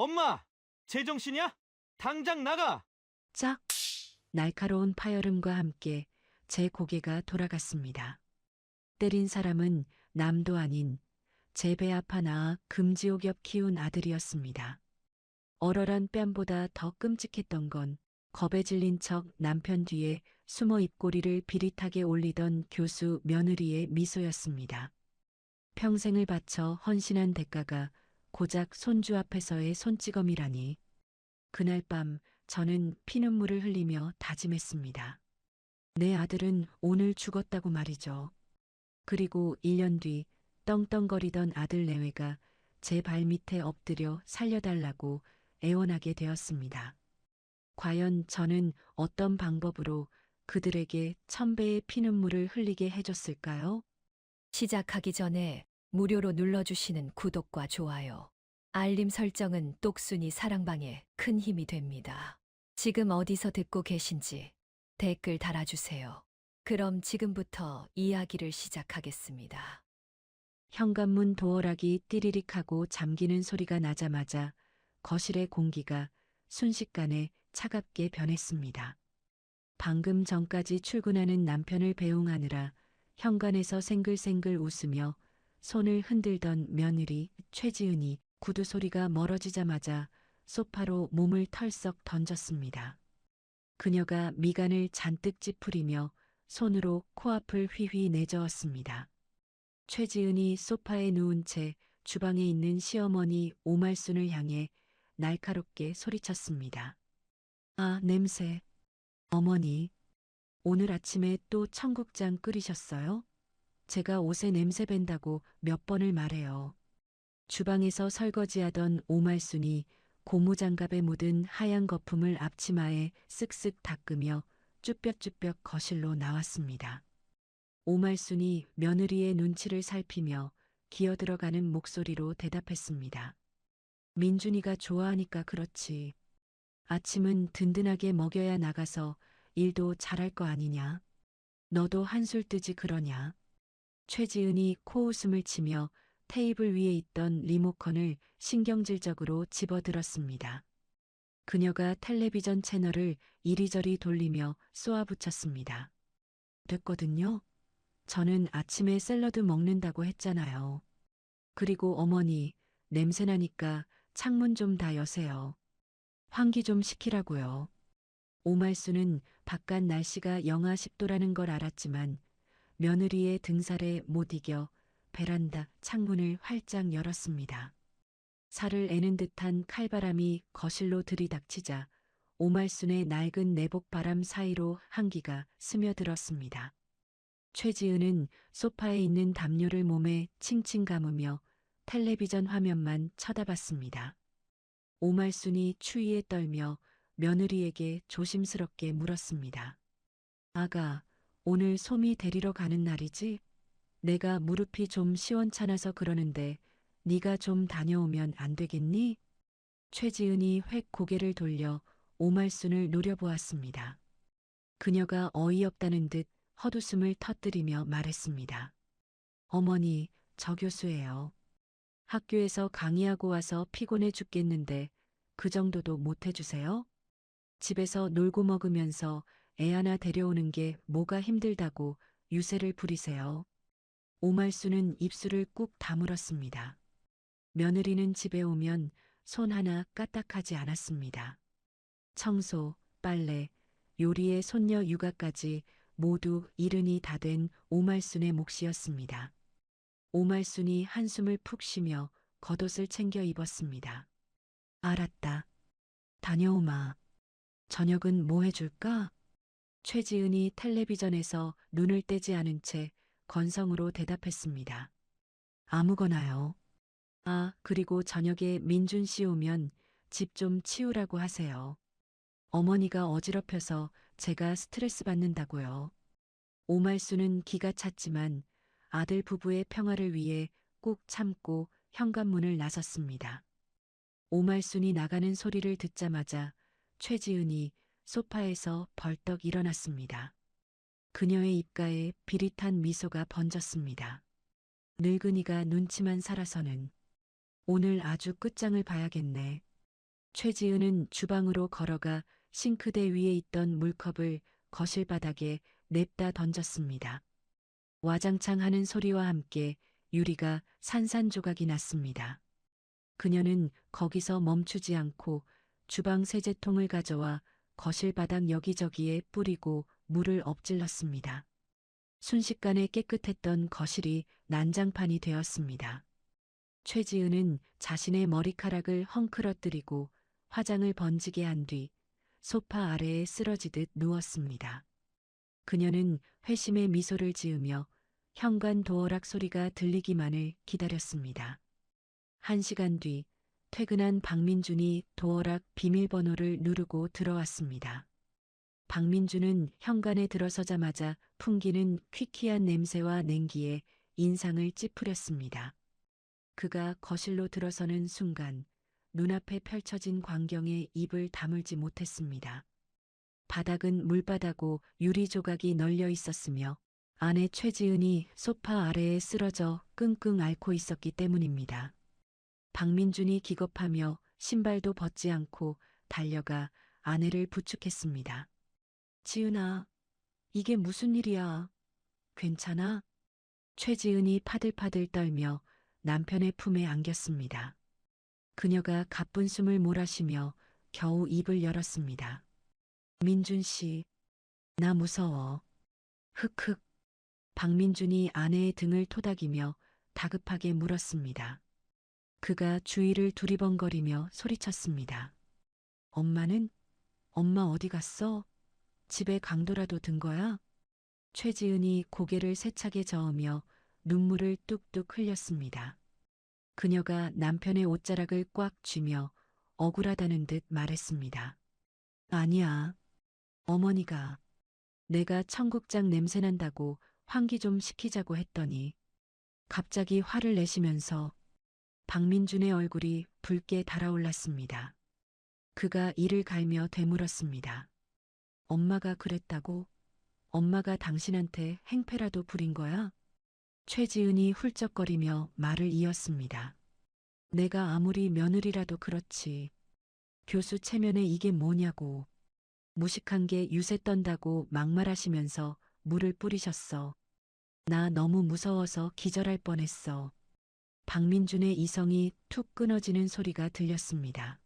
엄마! 제정신이야? 당장 나가! 짝! 날카로운 파열음과 함께 제 고개가 돌아갔습니다. 때린 사람은 남도 아닌 제 배 앞 하나 금지옥 옆 키운 아들이었습니다. 얼얼한 뺨보다 더 끔찍했던 건 겁에 질린 척 남편 뒤에 숨어 입꼬리를 비릿하게 올리던 교수 며느리의 미소였습니다. 평생을 바쳐 헌신한 대가가 고작 손주 앞에서의 손찌검이라니. 그날 밤 저는 피눈물을 흘리며 다짐했습니다. 내 아들은 오늘 죽었다고 말이죠. 그리고 1년 뒤 떵떵거리던 아들 내외가 제 발밑에 엎드려 살려달라고 애원하게 되었습니다. 과연 저는 어떤 방법으로 그들에게 1000배의 피눈물을 흘리게 해줬을까요? 시작하기 전에 무료로 눌러주시는 구독과 좋아요, 알림 설정은 똑순이 사랑방에 큰 힘이 됩니다. 지금 어디서 듣고 계신지 댓글 달아주세요. 그럼 지금부터 이야기를 시작하겠습니다. 현관문 도어락이 띠리릭하고 잠기는 소리가 나자마자 거실의 공기가 순식간에 차갑게 변했습니다. 방금 전까지 출근하는 남편을 배웅하느라 현관에서 생글생글 웃으며 손을 흔들던 며느리 최지은이 구두 소리가 멀어지자마자 소파로 몸을 털썩 던졌습니다. 그녀가 미간을 잔뜩 찌푸리며 손으로 코앞을 휘휘 내저었습니다. 최지은이 소파에 누운 채 주방에 있는 시어머니 오말순을 향해 날카롭게 소리쳤습니다. 아, 냄새. 어머니, 오늘 아침에 또 청국장 끓이셨어요? 제가 옷에 냄새 밴다고 몇 번을 말해요. 주방에서 설거지하던 오말순이 고무장갑에 묻은 하얀 거품을 앞치마에 쓱쓱 닦으며 쭈뼛쭈뼛 거실로 나왔습니다. 오말순이 며느리의 눈치를 살피며 기어들어가는 목소리로 대답했습니다. 민준이가 좋아하니까 그렇지. 아침은 든든하게 먹여야 나가서 일도 잘할 거 아니냐. 너도 한술 뜨지 그러냐. 최지은이 코웃음을 치며 테이블 위에 있던 리모컨을 신경질적으로 집어들었습니다. 그녀가 텔레비전 채널을 이리저리 돌리며 쏘아붙였습니다. 됐거든요. 저는 아침에 샐러드 먹는다고 했잖아요. 그리고 어머니, 냄새나니까 창문 좀 다 여세요. 환기 좀 시키라고요. 오말수는 바깥 날씨가 영하 10도라는 걸 알았지만 며느리의 등살에 못 이겨 베란다 창문을 활짝 열었습니다. 살을 애는 듯한 칼바람이 거실로 들이닥치자 오말순의 낡은 내복바람 사이로 한기가 스며들었습니다. 최지은은 소파에 있는 담요를 몸에 칭칭 감으며 텔레비전 화면만 쳐다봤습니다. 오말순이 추위에 떨며 며느리에게 조심스럽게 물었습니다. 아가, 오늘 소미 데리러 가는 날이지? 내가 무릎이 좀 시원찮아서 그러는데 네가 좀 다녀오면 안 되겠니? 최지은이 획 고개를 돌려 오말순을 노려보았습니다. 그녀가 어이없다는 듯 헛웃음을 터뜨리며 말했습니다. 어머니, 저 교수예요. 학교에서 강의하고 와서 피곤해 죽겠는데 그 정도도 못 해주세요? 집에서 놀고 먹으면서 애 하나 데려오는 게 뭐가 힘들다고 유세를 부리세요. 오말수는 입술을 꾹 다물었습니다. 며느리는 집에 오면 손 하나 까딱하지 않았습니다. 청소, 빨래, 요리에 손녀 육아까지 모두 이른이 다 된 오말순의 몫이었습니다. 오말순이 한숨을 푹 쉬며 겉옷을 챙겨 입었습니다. 알았다. 다녀오마. 저녁은 뭐 해줄까? 최지은이 텔레비전에서 눈을 떼지 않은 채 건성으로 대답했습니다. 아무거나요. 아, 그리고 저녁에 민준 씨 오면 집 좀 치우라고 하세요. 어머니가 어지럽혀서 제가 스트레스 받는다고요. 오말수는 기가 찼지만 아들 부부의 평화를 위해 꾹 참고 현관문을 나섰습니다. 오말순이 나가는 소리를 듣자마자 최지은이 소파에서 벌떡 일어났습니다. 그녀의 입가에 비릿한 미소가 번졌습니다. 늙은이가 눈치만 살아서는 오늘 아주 끝장을 봐야겠네. 최지은은 주방으로 걸어가 싱크대 위에 있던 물컵을 거실 바닥에 냅다 던졌습니다. 와장창 하는 소리와 함께 유리가 산산조각이 났습니다. 그녀는 거기서 멈추지 않고 주방 세제통을 가져와 거실 바닥 여기저기에 뿌리고 물을 엎질렀습니다. 순식간에 깨끗했던 거실이 난장판이 되었습니다. 최지은은 자신의 머리카락을 헝클어뜨리고 화장을 번지게 한 뒤 소파 아래에 쓰러지듯 누웠습니다. 그녀는 회심의 미소를 지으며 현관 도어락 소리가 들리기만을 기다렸습니다. 1시간 뒤 퇴근한 박민준이 도어락 비밀번호를 누르고 들어왔습니다. 박민준은 현관에 들어서자마자 풍기는 퀴퀴한 냄새와 냉기에 인상을 찌푸렸습니다. 그가 거실로 들어서는 순간 눈앞에 펼쳐진 광경에 입을 다물지 못했습니다. 바닥은 물바다고 유리 조각이 널려 있었으며 아내 최지은이 소파 아래에 쓰러져 끙끙 앓고 있었기 때문입니다. 박민준이 기겁하며 신발도 벗지 않고 달려가 아내를 부축했습니다. 지은아, 이게 무슨 일이야? 괜찮아? 최지은이 파들파들 떨며 남편의 품에 안겼습니다. 그녀가 가쁜 숨을 몰아쉬며 겨우 입을 열었습니다. 민준 씨, 나 무서워. 흑흑. 박민준이 아내의 등을 토닥이며 다급하게 물었습니다. 그가 주위를 두리번거리며 소리쳤습니다. 엄마는? 엄마 어디 갔어? 집에 강도라도 든 거야? 최지은이 고개를 세차게 저으며 눈물을 뚝뚝 흘렸습니다. 그녀가 남편의 옷자락을 꽉 쥐며 억울하다는 듯 말했습니다. 아니야. 어머니가 내가 청국장 냄새난다고 환기 좀 시키자고 했더니 갑자기 화를 내시면서 박민준의 얼굴이 붉게 달아올랐습니다. 그가 이를 갈며 되물었습니다. 엄마가 그랬다고? 엄마가 당신한테 행패라도 부린 거야? 최지은이 훌쩍거리며 말을 이었습니다. 내가 아무리 며느리라도 그렇지. 교수 체면에 이게 뭐냐고. 무식한 게 유세 떤다고 막말하시면서 물을 뿌리셨어. 나 너무 무서워서 기절할 뻔했어. 박민준의 이성이 툭 끊어지는 소리가 들렸습니다.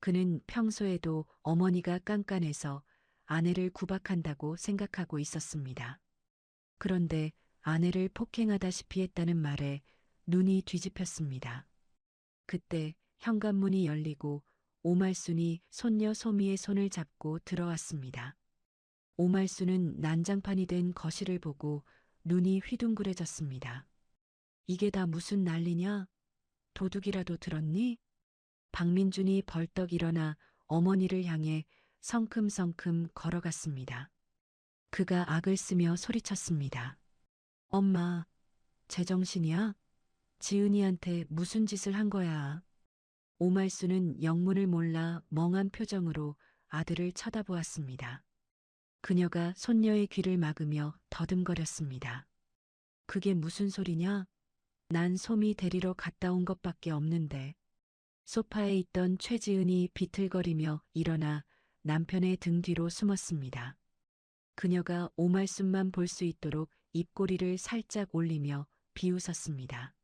그는 평소에도 어머니가 깐깐해서 아내를 구박한다고 생각하고 있었습니다. 그런데 아내를 폭행하다시피 했다는 말에 눈이 뒤집혔습니다. 그때 현관문이 열리고 오말순이 손녀 소미의 손을 잡고 들어왔습니다. 오말순은 난장판이 된 거실을 보고 눈이 휘둥그레졌습니다. 이게 다 무슨 난리냐? 도둑이라도 들었니? 박민준이 벌떡 일어나 어머니를 향해 성큼성큼 걸어갔습니다. 그가 악을 쓰며 소리쳤습니다. 엄마, 제정신이야? 지은이한테 무슨 짓을 한 거야? 오말수는 영문을 몰라 멍한 표정으로 아들을 쳐다보았습니다. 그녀가 손녀의 귀를 막으며 더듬거렸습니다. 그게 무슨 소리냐? 난 소미 데리러 갔다 온 것밖에 없는데. 소파에 있던 최지은이 비틀거리며 일어나 남편의 등 뒤로 숨었습니다. 그녀가 오말순만 볼 수 있도록 입꼬리를 살짝 올리며 비웃었습니다.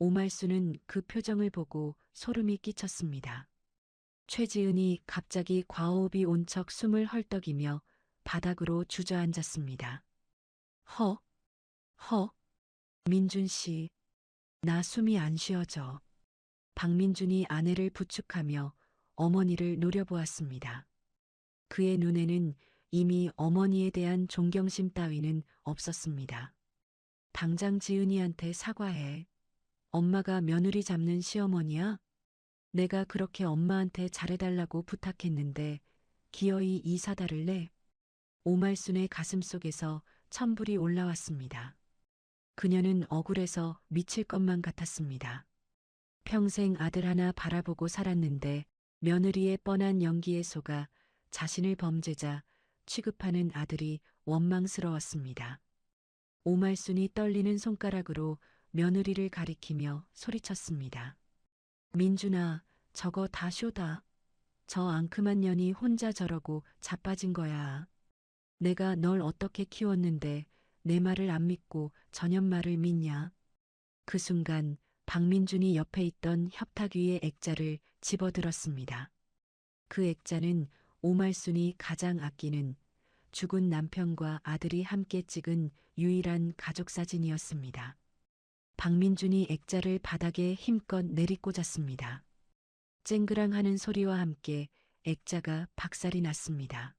오말수는 그 표정을 보고 소름이 끼쳤습니다. 최지은이 갑자기 과호흡이 온 척 숨을 헐떡이며 바닥으로 주저앉았습니다. 허, 민준 씨, 나 숨이 안 쉬어져. 박민준이 아내를 부축하며 어머니를 노려보았습니다. 그의 눈에는 이미 어머니에 대한 존경심 따위는 없었습니다. 당장 지은이한테 사과해. 엄마가 며느리 잡는 시어머니야? 내가 그렇게 엄마한테 잘해달라고 부탁했는데 기어이 이 사달을 내? 오말순의 가슴속에서 천불이 올라왔습니다. 그녀는 억울해서 미칠 것만 같았습니다. 평생 아들 하나 바라보고 살았는데 며느리의 뻔한 연기에 속아 자신을 범죄자 취급하는 아들이 원망스러웠습니다. 오말순이 떨리는 손가락으로 며느리를 가리키며 소리쳤습니다. 민준아, 저거 다 쇼다. 저 앙큼한 년이 혼자 저러고 자빠진 거야. 내가 널 어떻게 키웠는데 내 말을 안 믿고 전현 말을 믿냐. 그 순간 박민준이 옆에 있던 협탁 위의 액자를 집어들었습니다. 그 액자는 오말순이 가장 아끼는 죽은 남편과 아들이 함께 찍은 유일한 가족 사진이었습니다. 박민준이 액자를 바닥에 힘껏 내리꽂았습니다. 쨍그랑하는 소리와 함께 액자가 박살이 났습니다.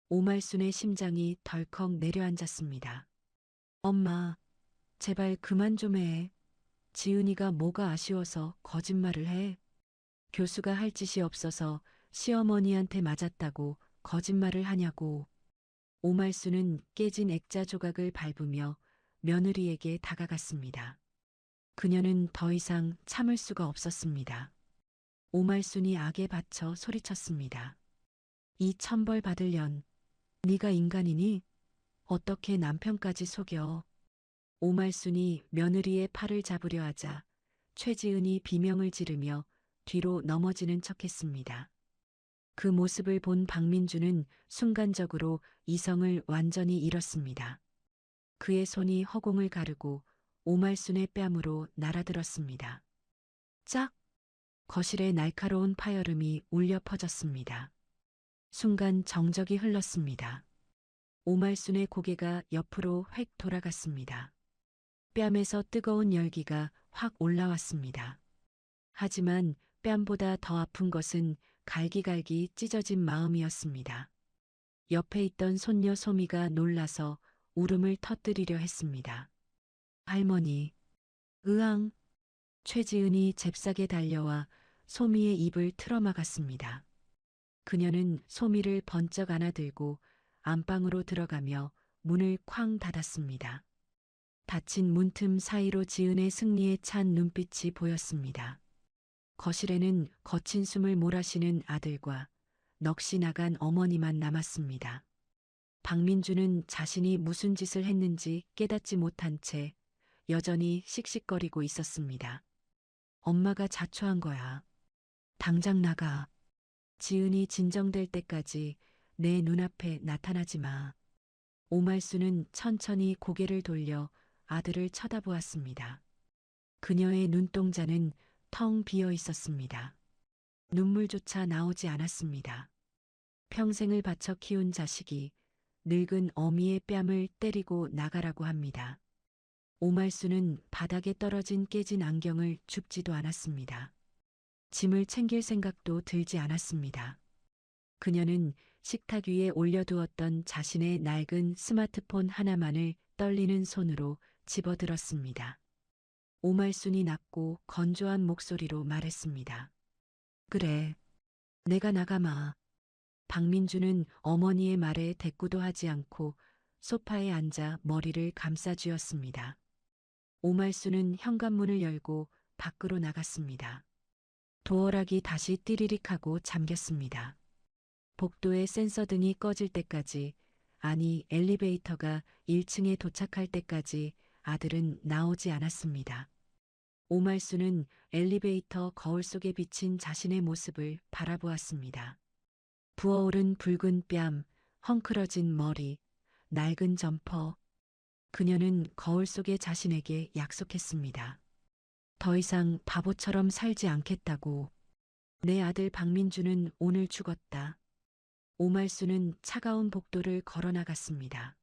오말순의 심장이 덜컥 내려앉았습니다. 엄마, 제발 그만 좀 해. 지은이가 뭐가 아쉬워서 거짓말을 해. 교수가 할 짓이 없어서 시어머니한테 맞았다고 거짓말을 하냐고. 오말순은 깨진 액자 조각을 밟으며 며느리에게 다가갔습니다. 그녀는 더 이상 참을 수가 없었습니다. 오말순이 악에 받쳐 소리쳤습니다. 이 천벌 받을 년, 네가 인간이니? 어떻게 남편까지 속여? 오말순이 며느리의 팔을 잡으려 하자 최지은이 비명을 지르며 뒤로 넘어지는 척했습니다. 그 모습을 본 박민주는 순간적으로 이성을 완전히 잃었습니다. 그의 손이 허공을 가르고 오말순의 뺨으로 날아들었습니다. 짝! 거실에 날카로운 파열음이 울려 퍼졌습니다. 순간 정적이 흘렀습니다. 오말순의 고개가 옆으로 획 돌아갔습니다. 뺨에서 뜨거운 열기가 확 올라왔습니다. 하지만 뺨보다 더 아픈 것은 갈기갈기 찢어진 마음이었습니다. 옆에 있던 손녀 소미가 놀라서 울음을 터뜨리려 했습니다. 할머니, 으앙! 최지은이 잽싸게 달려와 소미의 입을 틀어막았습니다. 그녀는 소미를 번쩍 안아들고 안방으로 들어가며 문을 쾅 닫았습니다. 닫힌 문틈 사이로 지은의 승리에 찬 눈빛이 보였습니다. 거실에는 거친 숨을 몰아쉬는 아들과 넋이 나간 어머니만 남았습니다. 박민주는 자신이 무슨 짓을 했는지 깨닫지 못한 채 여전히 씩씩거리고 있었습니다. 엄마가 자초한 거야. 당장 나가. 지은이 진정될 때까지 내 눈앞에 나타나지 마. 오말순은 천천히 고개를 돌려 아들을 쳐다보았습니다. 그녀의 눈동자는 텅 비어 있었습니다. 눈물조차 나오지 않았습니다. 평생을 바쳐 키운 자식이 늙은 어미의 뺨을 때리고 나가라고 합니다. 오말순은 바닥에 떨어진 깨진 안경을 줍지도 않았습니다. 짐을 챙길 생각도 들지 않았습니다. 그녀는 식탁 위에 올려두었던 자신의 낡은 스마트폰 하나만을 떨리는 손으로 집어들었습니다. 오말순이 낮고 건조한 목소리로 말했습니다. 그래, 내가 나가마. 박민주는 어머니의 말에 대꾸도 하지 않고 소파에 앉아 머리를 감싸쥐었습니다. 오말순은 현관문을 열고 밖으로 나갔습니다. 도어락이 다시 띠리릭하고 잠겼습니다. 복도의 센서등이 꺼질 때까지, 아니 엘리베이터가 1층에 도착할 때까지 아들은 나오지 않았습니다. 오말순은 엘리베이터 거울 속에 비친 자신의 모습을 바라보았습니다. 부어오른 붉은 뺨, 헝클어진 머리, 낡은 점퍼. 그녀는 거울 속의 자신에게 약속했습니다. 더 이상 바보처럼 살지 않겠다고. 내 아들 박민주는 오늘 죽었다. 오말순은 차가운 복도를 걸어 나갔습니다.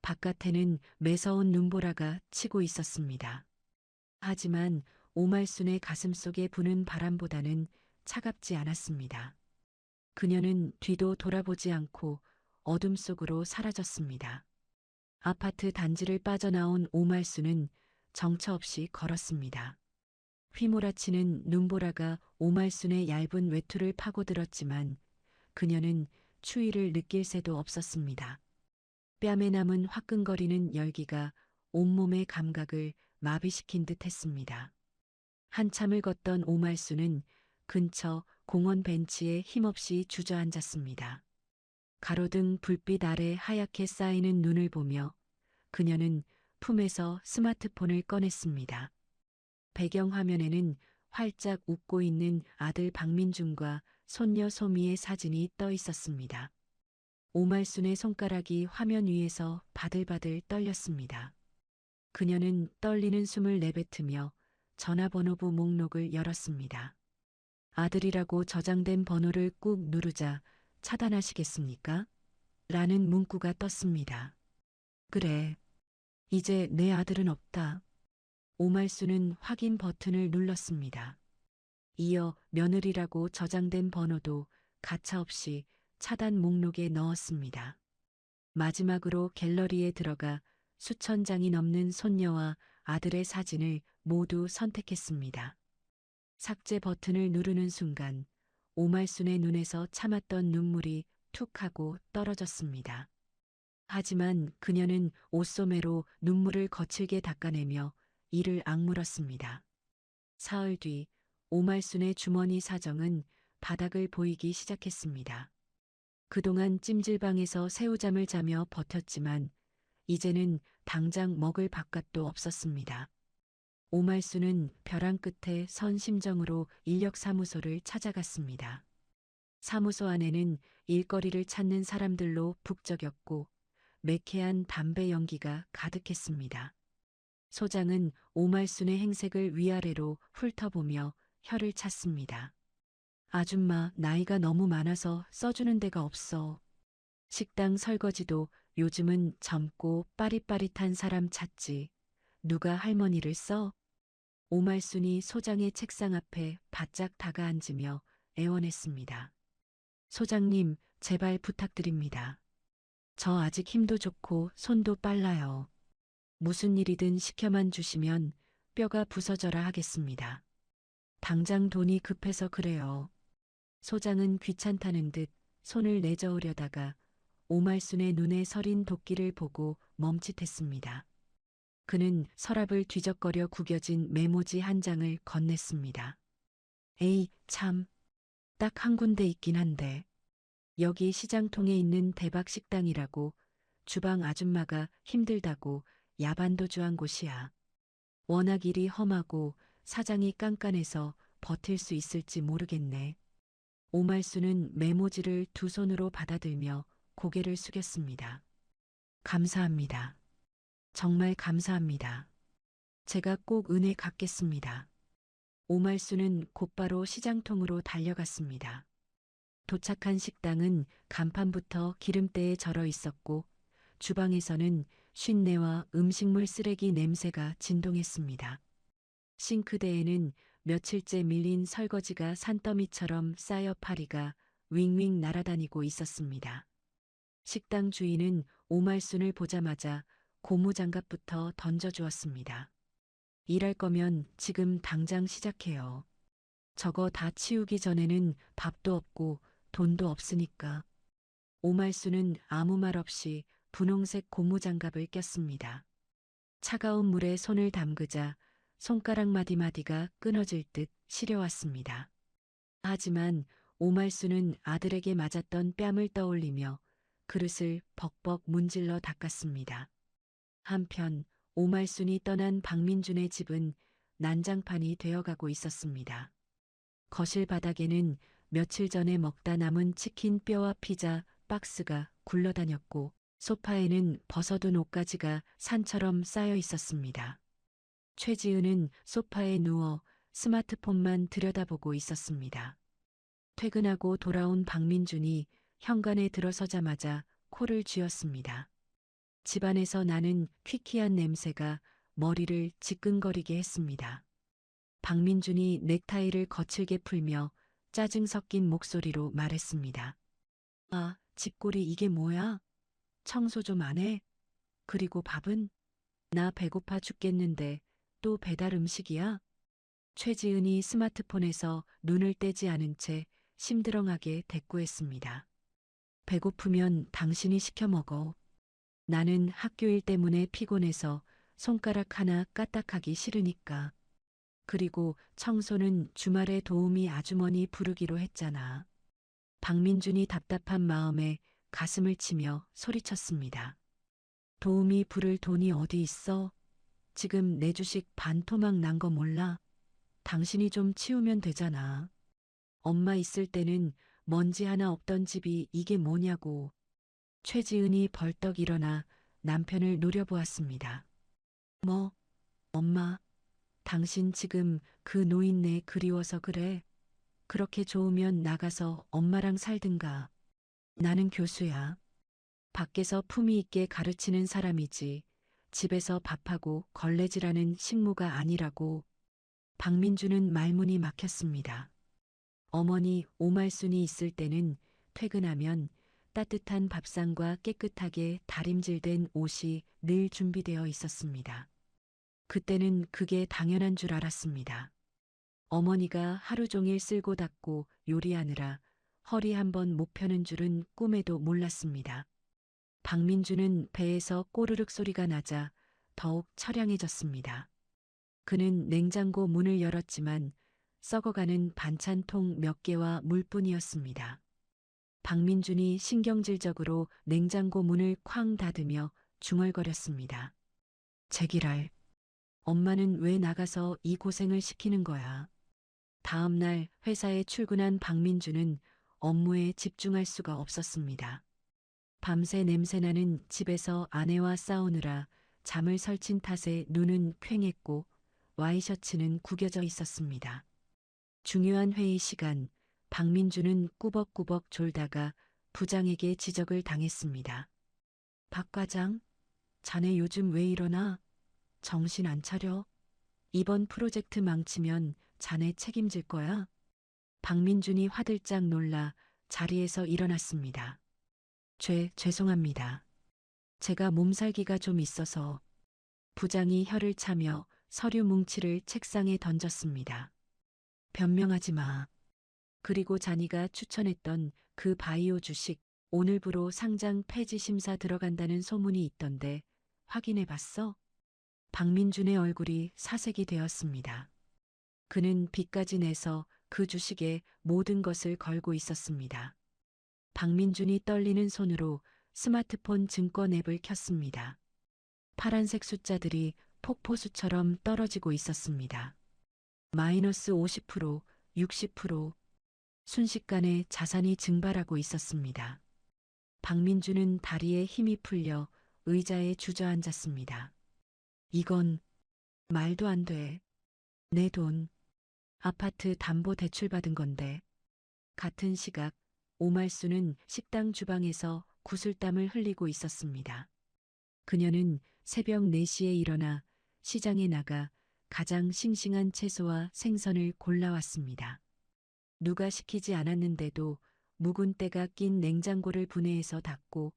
바깥에는 매서운 눈보라가 치고 있었습니다. 하지만 오말순의 가슴 속에 부는 바람보다는 차갑지 않았습니다. 그녀는 뒤도 돌아보지 않고 어둠 속으로 사라졌습니다. 아파트 단지를 빠져나온 오말순은 정처 없이 걸었습니다. 휘몰아치는 눈보라가 오말순의 얇은 외투를 파고들었지만 그녀는 추위를 느낄 새도 없었습니다. 뺨에 남은 화끈거리는 열기가 온몸의 감각을 마비시킨 듯 했습니다. 한참을 걷던 오말순은 근처 공원 벤치에 힘없이 주저앉았습니다. 가로등 불빛 아래 하얗게 쌓이는 눈을 보며 그녀는 품에서 스마트폰을 꺼냈습니다. 배경화면에는 활짝 웃고 있는 아들 박민준과 손녀 소미의 사진이 떠 있었습니다. 오말순의 손가락이 화면 위에서 바들바들 떨렸습니다. 그녀는 떨리는 숨을 내뱉으며 전화번호부 목록을 열었습니다. 아들이라고 저장된 번호를 꾹 누르자 차단하시겠습니까? 라는 문구가 떴습니다. 그래. 이제 내 아들은 없다. 오말수는 확인 버튼을 눌렀습니다. 이어 며느리라고 저장된 번호도 가차없이 차단 목록에 넣었습니다. 마지막으로 갤러리에 들어가 수천 장이 넘는 손녀와 아들의 사진을 모두 선택했습니다. 삭제 버튼을 누르는 순간 오말순의 눈에서 참았던 눈물이 툭 하고 떨어졌습니다. 하지만 그녀는 옷소매로 눈물을 거칠게 닦아내며 이를 악물었습니다. 사흘 뒤 오말순의 주머니 사정은 바닥을 보이기 시작했습니다. 그동안 찜질방에서 새우잠을 자며 버텼지만 이제는 당장 먹을 밥값도 없었습니다. 오말수는 벼랑 끝에 선 심정으로 인력사무소를 찾아갔습니다. 사무소 안에는 일거리를 찾는 사람들로 북적였고 매캐한 담배 연기가 가득했습니다. 소장은 오말순의 행색을 위아래로 훑어보며 혀를 찼습니다. 아줌마, 나이가 너무 많아서 써주는 데가 없어. 식당 설거지도 요즘은 젊고 빠릿빠릿한 사람 찾지. 누가 할머니를 써? 오말순이 소장의 책상 앞에 바짝 다가앉으며 애원했습니다. 소장님, 제발 부탁드립니다. 저 아직 힘도 좋고 손도 빨라요. 무슨 일이든 시켜만 주시면 뼈가 부서져라 하겠습니다. 당장 돈이 급해서 그래요. 소장은 귀찮다는 듯 손을 내저으려다가 오말순의 눈에 서린 도끼를 보고 멈칫했습니다. 그는 서랍을 뒤적거려 구겨진 메모지 한 장을 건넸습니다. 에이, 참. 딱 한 군데 있긴 한데. 여기 시장통에 있는 대박식당이라고 주방 아줌마가 힘들다고 야반도주한 곳이야. 워낙 일이 험하고 사장이 깐깐해서 버틸 수 있을지 모르겠네. 오말수는 메모지를 두 손으로 받아들며 고개를 숙였습니다. 감사합니다. 정말 감사합니다. 제가 꼭 은혜 갚겠습니다. 오말수는 곧바로 시장통으로 달려갔습니다. 도착한 식당은 간판부터 기름때에 절어 있었고 주방에서는 쉰내와 음식물 쓰레기 냄새가 진동했습니다. 싱크대에는 며칠째 밀린 설거지가 산더미처럼 쌓여 파리가 윙윙 날아다니고 있었습니다. 식당 주인은 오말순을 보자마자 고무장갑부터 던져주었습니다. 일할 거면 지금 당장 시작해요. 저거 다 치우기 전에는 밥도 없고 돈도 없으니까. 오말순은 아무 말 없이 분홍색 고무장갑을 꼈습니다. 차가운 물에 손을 담그자 손가락 마디마디가 끊어질 듯 시려왔습니다. 하지만 오말순은 아들에게 맞았던 뺨을 떠올리며 그릇을 벅벅 문질러 닦았습니다. 한편 오말순이 떠난 박민준의 집은 난장판이 되어가고 있었습니다. 거실 바닥에는 며칠 전에 먹다 남은 치킨 뼈와 피자 박스가 굴러다녔고 소파에는 벗어둔 옷가지가 산처럼 쌓여 있었습니다. 최지은은 소파에 누워 스마트폰만 들여다보고 있었습니다. 퇴근하고 돌아온 박민준이 현관에 들어서자마자 코를 쥐었습니다. 집안에서 나는 퀴퀴한 냄새가 머리를 지끈거리게 했습니다. 박민준이 넥타이를 거칠게 풀며 짜증 섞인 목소리로 말했습니다. 아, 집골이 이게 뭐야? 청소 좀 안 해? 그리고 밥은? 나 배고파 죽겠는데 또 배달 음식이야? 최지은이 스마트폰에서 눈을 떼지 않은 채 심드렁하게 대꾸했습니다. 배고프면 당신이 시켜 먹어. 나는 학교 일 때문에 피곤해서 손가락 하나 까딱하기 싫으니까. 그리고 청소는 주말에 도우미 아주머니 부르기로 했잖아. 박민준이 답답한 마음에 가슴을 치며 소리쳤습니다. 도우미 부를 돈이 어디 있어? 지금 내 주식 반토막 난 거 몰라? 당신이 좀 치우면 되잖아. 엄마 있을 때는 먼지 하나 없던 집이 이게 뭐냐고. 최지은이 벌떡 일어나 남편을 노려보았습니다. 뭐, 엄마, 당신 지금 그 노인네 그리워서 그래? 그렇게 좋으면 나가서 엄마랑 살든가. 나는 교수야. 밖에서 품위 있게 가르치는 사람이지. 집에서 밥하고 걸레질하는 식모가 아니라고. 박민주는 말문이 막혔습니다. 어머니 오말순이 있을 때는 퇴근하면 따뜻한 밥상과 깨끗하게 다림질된 옷이 늘 준비되어 있었습니다. 그때는 그게 당연한 줄 알았습니다. 어머니가 하루 종일 쓸고 닦고 요리하느라 허리 한번 못 펴는 줄은 꿈에도 몰랐습니다. 박민주는 배에서 꼬르륵 소리가 나자 더욱 처량해졌습니다. 그는 냉장고 문을 열었지만 썩어가는 반찬통 몇 개와 물뿐이었습니다. 박민준이 신경질적으로 냉장고 문을 쾅 닫으며 중얼거렸습니다. 제기랄, 엄마는 왜 나가서 이 고생을 시키는 거야? 다음 날 회사에 출근한 박민주는 업무에 집중할 수가 없었습니다. 밤새 냄새나는 집에서 아내와 싸우느라 잠을 설친 탓에 눈은 퀭했고 와이셔츠는 구겨져 있었습니다. 중요한 회의 시간, 박민주는 꾸벅꾸벅 졸다가 부장에게 지적을 당했습니다. 박 과장, 자네 요즘 왜 이러나? 정신 안 차려? 이번 프로젝트 망치면 자네 책임질 거야? 박민준이 화들짝 놀라 자리에서 일어났습니다. 죄송합니다. 제가 몸살기가 좀 있어서. 부장이 혀를 차며 서류 뭉치를 책상에 던졌습니다. 변명하지 마. 그리고 자니가 추천했던 그 바이오 주식 오늘부로 상장 폐지 심사 들어간다는 소문이 있던데 확인해 봤어? 박민준의 얼굴이 사색이 되었습니다. 그는 빚까지 내서 그 주식에 모든 것을 걸고 있었습니다. 박민준이 떨리는 손으로 스마트폰 증권 앱을 켰습니다. 파란색 숫자들이 폭포수처럼 떨어지고 있었습니다. 마이너스 50%, 60%. 순식간에 자산이 증발하고 있었습니다. 박민주는 다리에 힘이 풀려 의자에 주저앉았습니다. 이건 말도 안 돼. 내 돈. 아파트 담보 대출 받은 건데. 같은 시각 오말수는 식당 주방에서 구슬땀을 흘리고 있었습니다. 그녀는 새벽 4시에 일어나 시장에 나가 가장 싱싱한 채소와 생선을 골라왔습니다. 누가 시키지 않았는데도 묵은 때가 낀 냉장고를 분해해서 닫고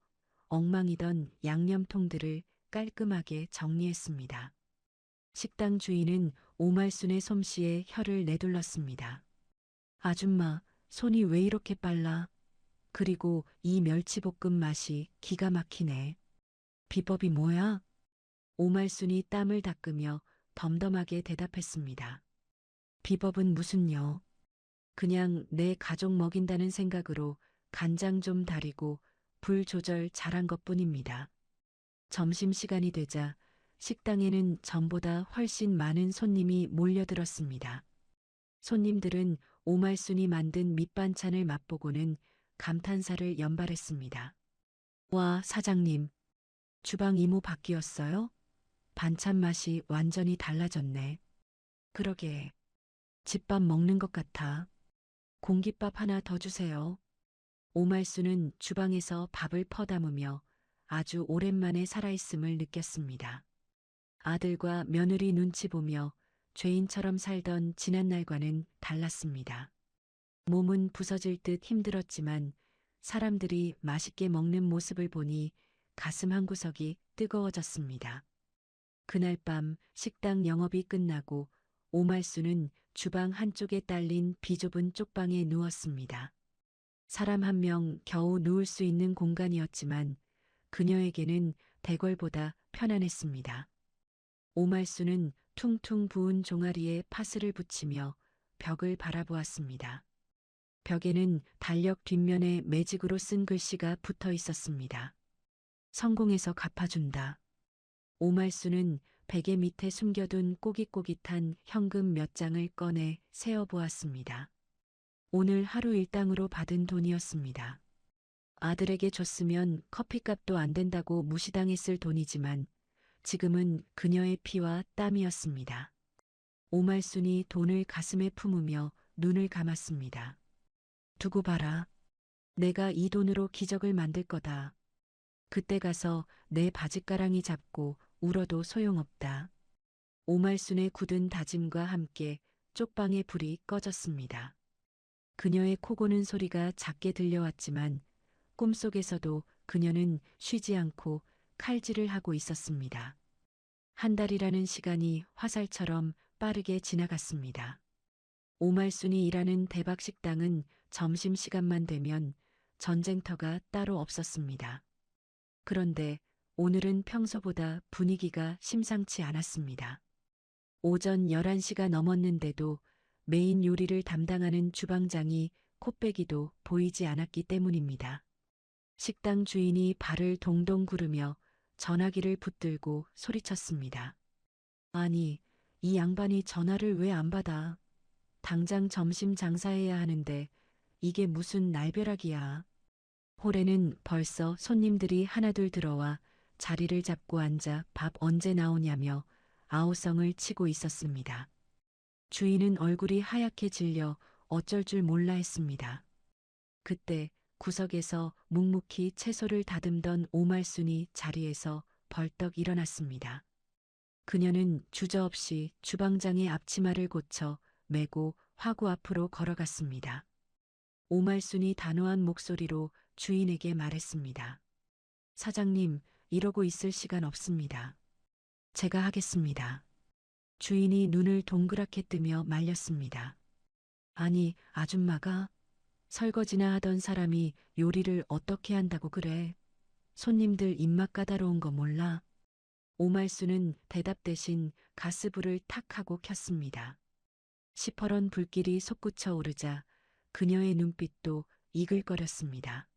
엉망이던 양념통들을 깔끔하게 정리했습니다. 식당 주인은 오말순의 솜씨에 혀를 내둘렀습니다. 아줌마, 손이 왜 이렇게 빨라? 그리고 이 멸치볶음 맛이 기가 막히네. 비법이 뭐야? 오말순이 땀을 닦으며 덤덤하게 대답했습니다. 비법은 무슨요? 그냥 내 가족 먹인다는 생각으로 간장 좀 다리고 불 조절 잘한 것뿐입니다. 점심시간이 되자 식당에는 전보다 훨씬 많은 손님이 몰려들었습니다. 손님들은 오말순이 만든 밑반찬을 맛보고는 감탄사를 연발했습니다. 와, 사장님, 주방 이모 바뀌었어요? 반찬 맛이 완전히 달라졌네. 그러게, 집밥 먹는 것 같아. 공깃밥 하나 더 주세요. 오말수는 주방에서 밥을 퍼담으며 아주 오랜만에 살아있음을 느꼈습니다. 아들과 며느리 눈치 보며 죄인처럼 살던 지난날과는 달랐습니다. 몸은 부서질 듯 힘들었지만 사람들이 맛있게 먹는 모습을 보니 가슴 한구석이 뜨거워졌습니다. 그날 밤 식당 영업이 끝나고 오말수는 주방 한쪽에 딸린 비좁은 쪽방에 누웠습니다. 사람 한 명 겨우 누울 수 있는 공간이었지만 그녀에게는 대궐보다 편안했습니다. 오말수는 퉁퉁 부은 종아리에 파스를 붙이며 벽을 바라보았습니다. 벽에는 달력 뒷면에 매직으로 쓴 글씨가 붙어 있었습니다. 성공해서 갚아준다. 오말수는 베개 밑에 숨겨둔 꼬깃꼬깃한 현금 몇 장을 꺼내 세어보았습니다. 오늘 하루 일당으로 받은 돈이었습니다. 아들에게 줬으면 커피값도 안 된다고 무시당했을 돈이지만 지금은 그녀의 피와 땀이었습니다. 오말순이 돈을 가슴에 품으며 눈을 감았습니다. 두고 봐라. 내가 이 돈으로 기적을 만들 거다. 그때 가서 내 바짓가랑이 잡고 울어도 소용없다. 오말순의 굳은 다짐과 함께 쪽방의 불이 꺼졌습니다. 그녀의 코 고는 소리가 작게 들려왔지만 꿈속에서도 그녀는 쉬지 않고 칼질을 하고 있었습니다. 한 달이라는 시간이 화살처럼 빠르게 지나갔습니다. 오말순이 일하는 대박식당은 점심시간만 되면 전쟁터가 따로 없었습니다. 그런데 오늘은 평소보다 분위기가 심상치 않았습니다. 오전 11시가 넘었는데도 메인 요리를 담당하는 주방장이 코빼기도 보이지 않았기 때문입니다. 식당 주인이 발을 동동 구르며 전화기를 붙들고 소리쳤습니다. 아니, 이 양반이 전화를 왜 안 받아? 당장 점심 장사해야 하는데 이게 무슨 날벼락이야. 홀에는 벌써 손님들이 하나둘 들어와 자리를 잡고 앉아 밥 언제 나오냐며 아우성을 치고 있었습니다. 주인은 얼굴이 하얗게 질려 어쩔 줄 몰라 했습니다. 그때 구석에서 묵묵히 채소를 다듬던 오말순이 자리에서 벌떡 일어났습니다. 그녀는 주저없이 주방장의 앞치마를 고쳐 메고 화구 앞으로 걸어갔습니다. 오말순이 단호한 목소리로 주인에게 말했습니다. 사장님, 이러고 있을 시간 없습니다. 제가 하겠습니다. 주인이 눈을 동그랗게 뜨며 말렸습니다. 아니, 아줌마가? 설거지나 하던 사람이 요리를 어떻게 한다고 그래? 손님들 입맛 까다로운 거 몰라? 오말순은 대답 대신 가스불을 탁 하고 켰습니다. 시퍼런 불길이 솟구쳐 오르자 그녀의 눈빛도 이글거렸습니다.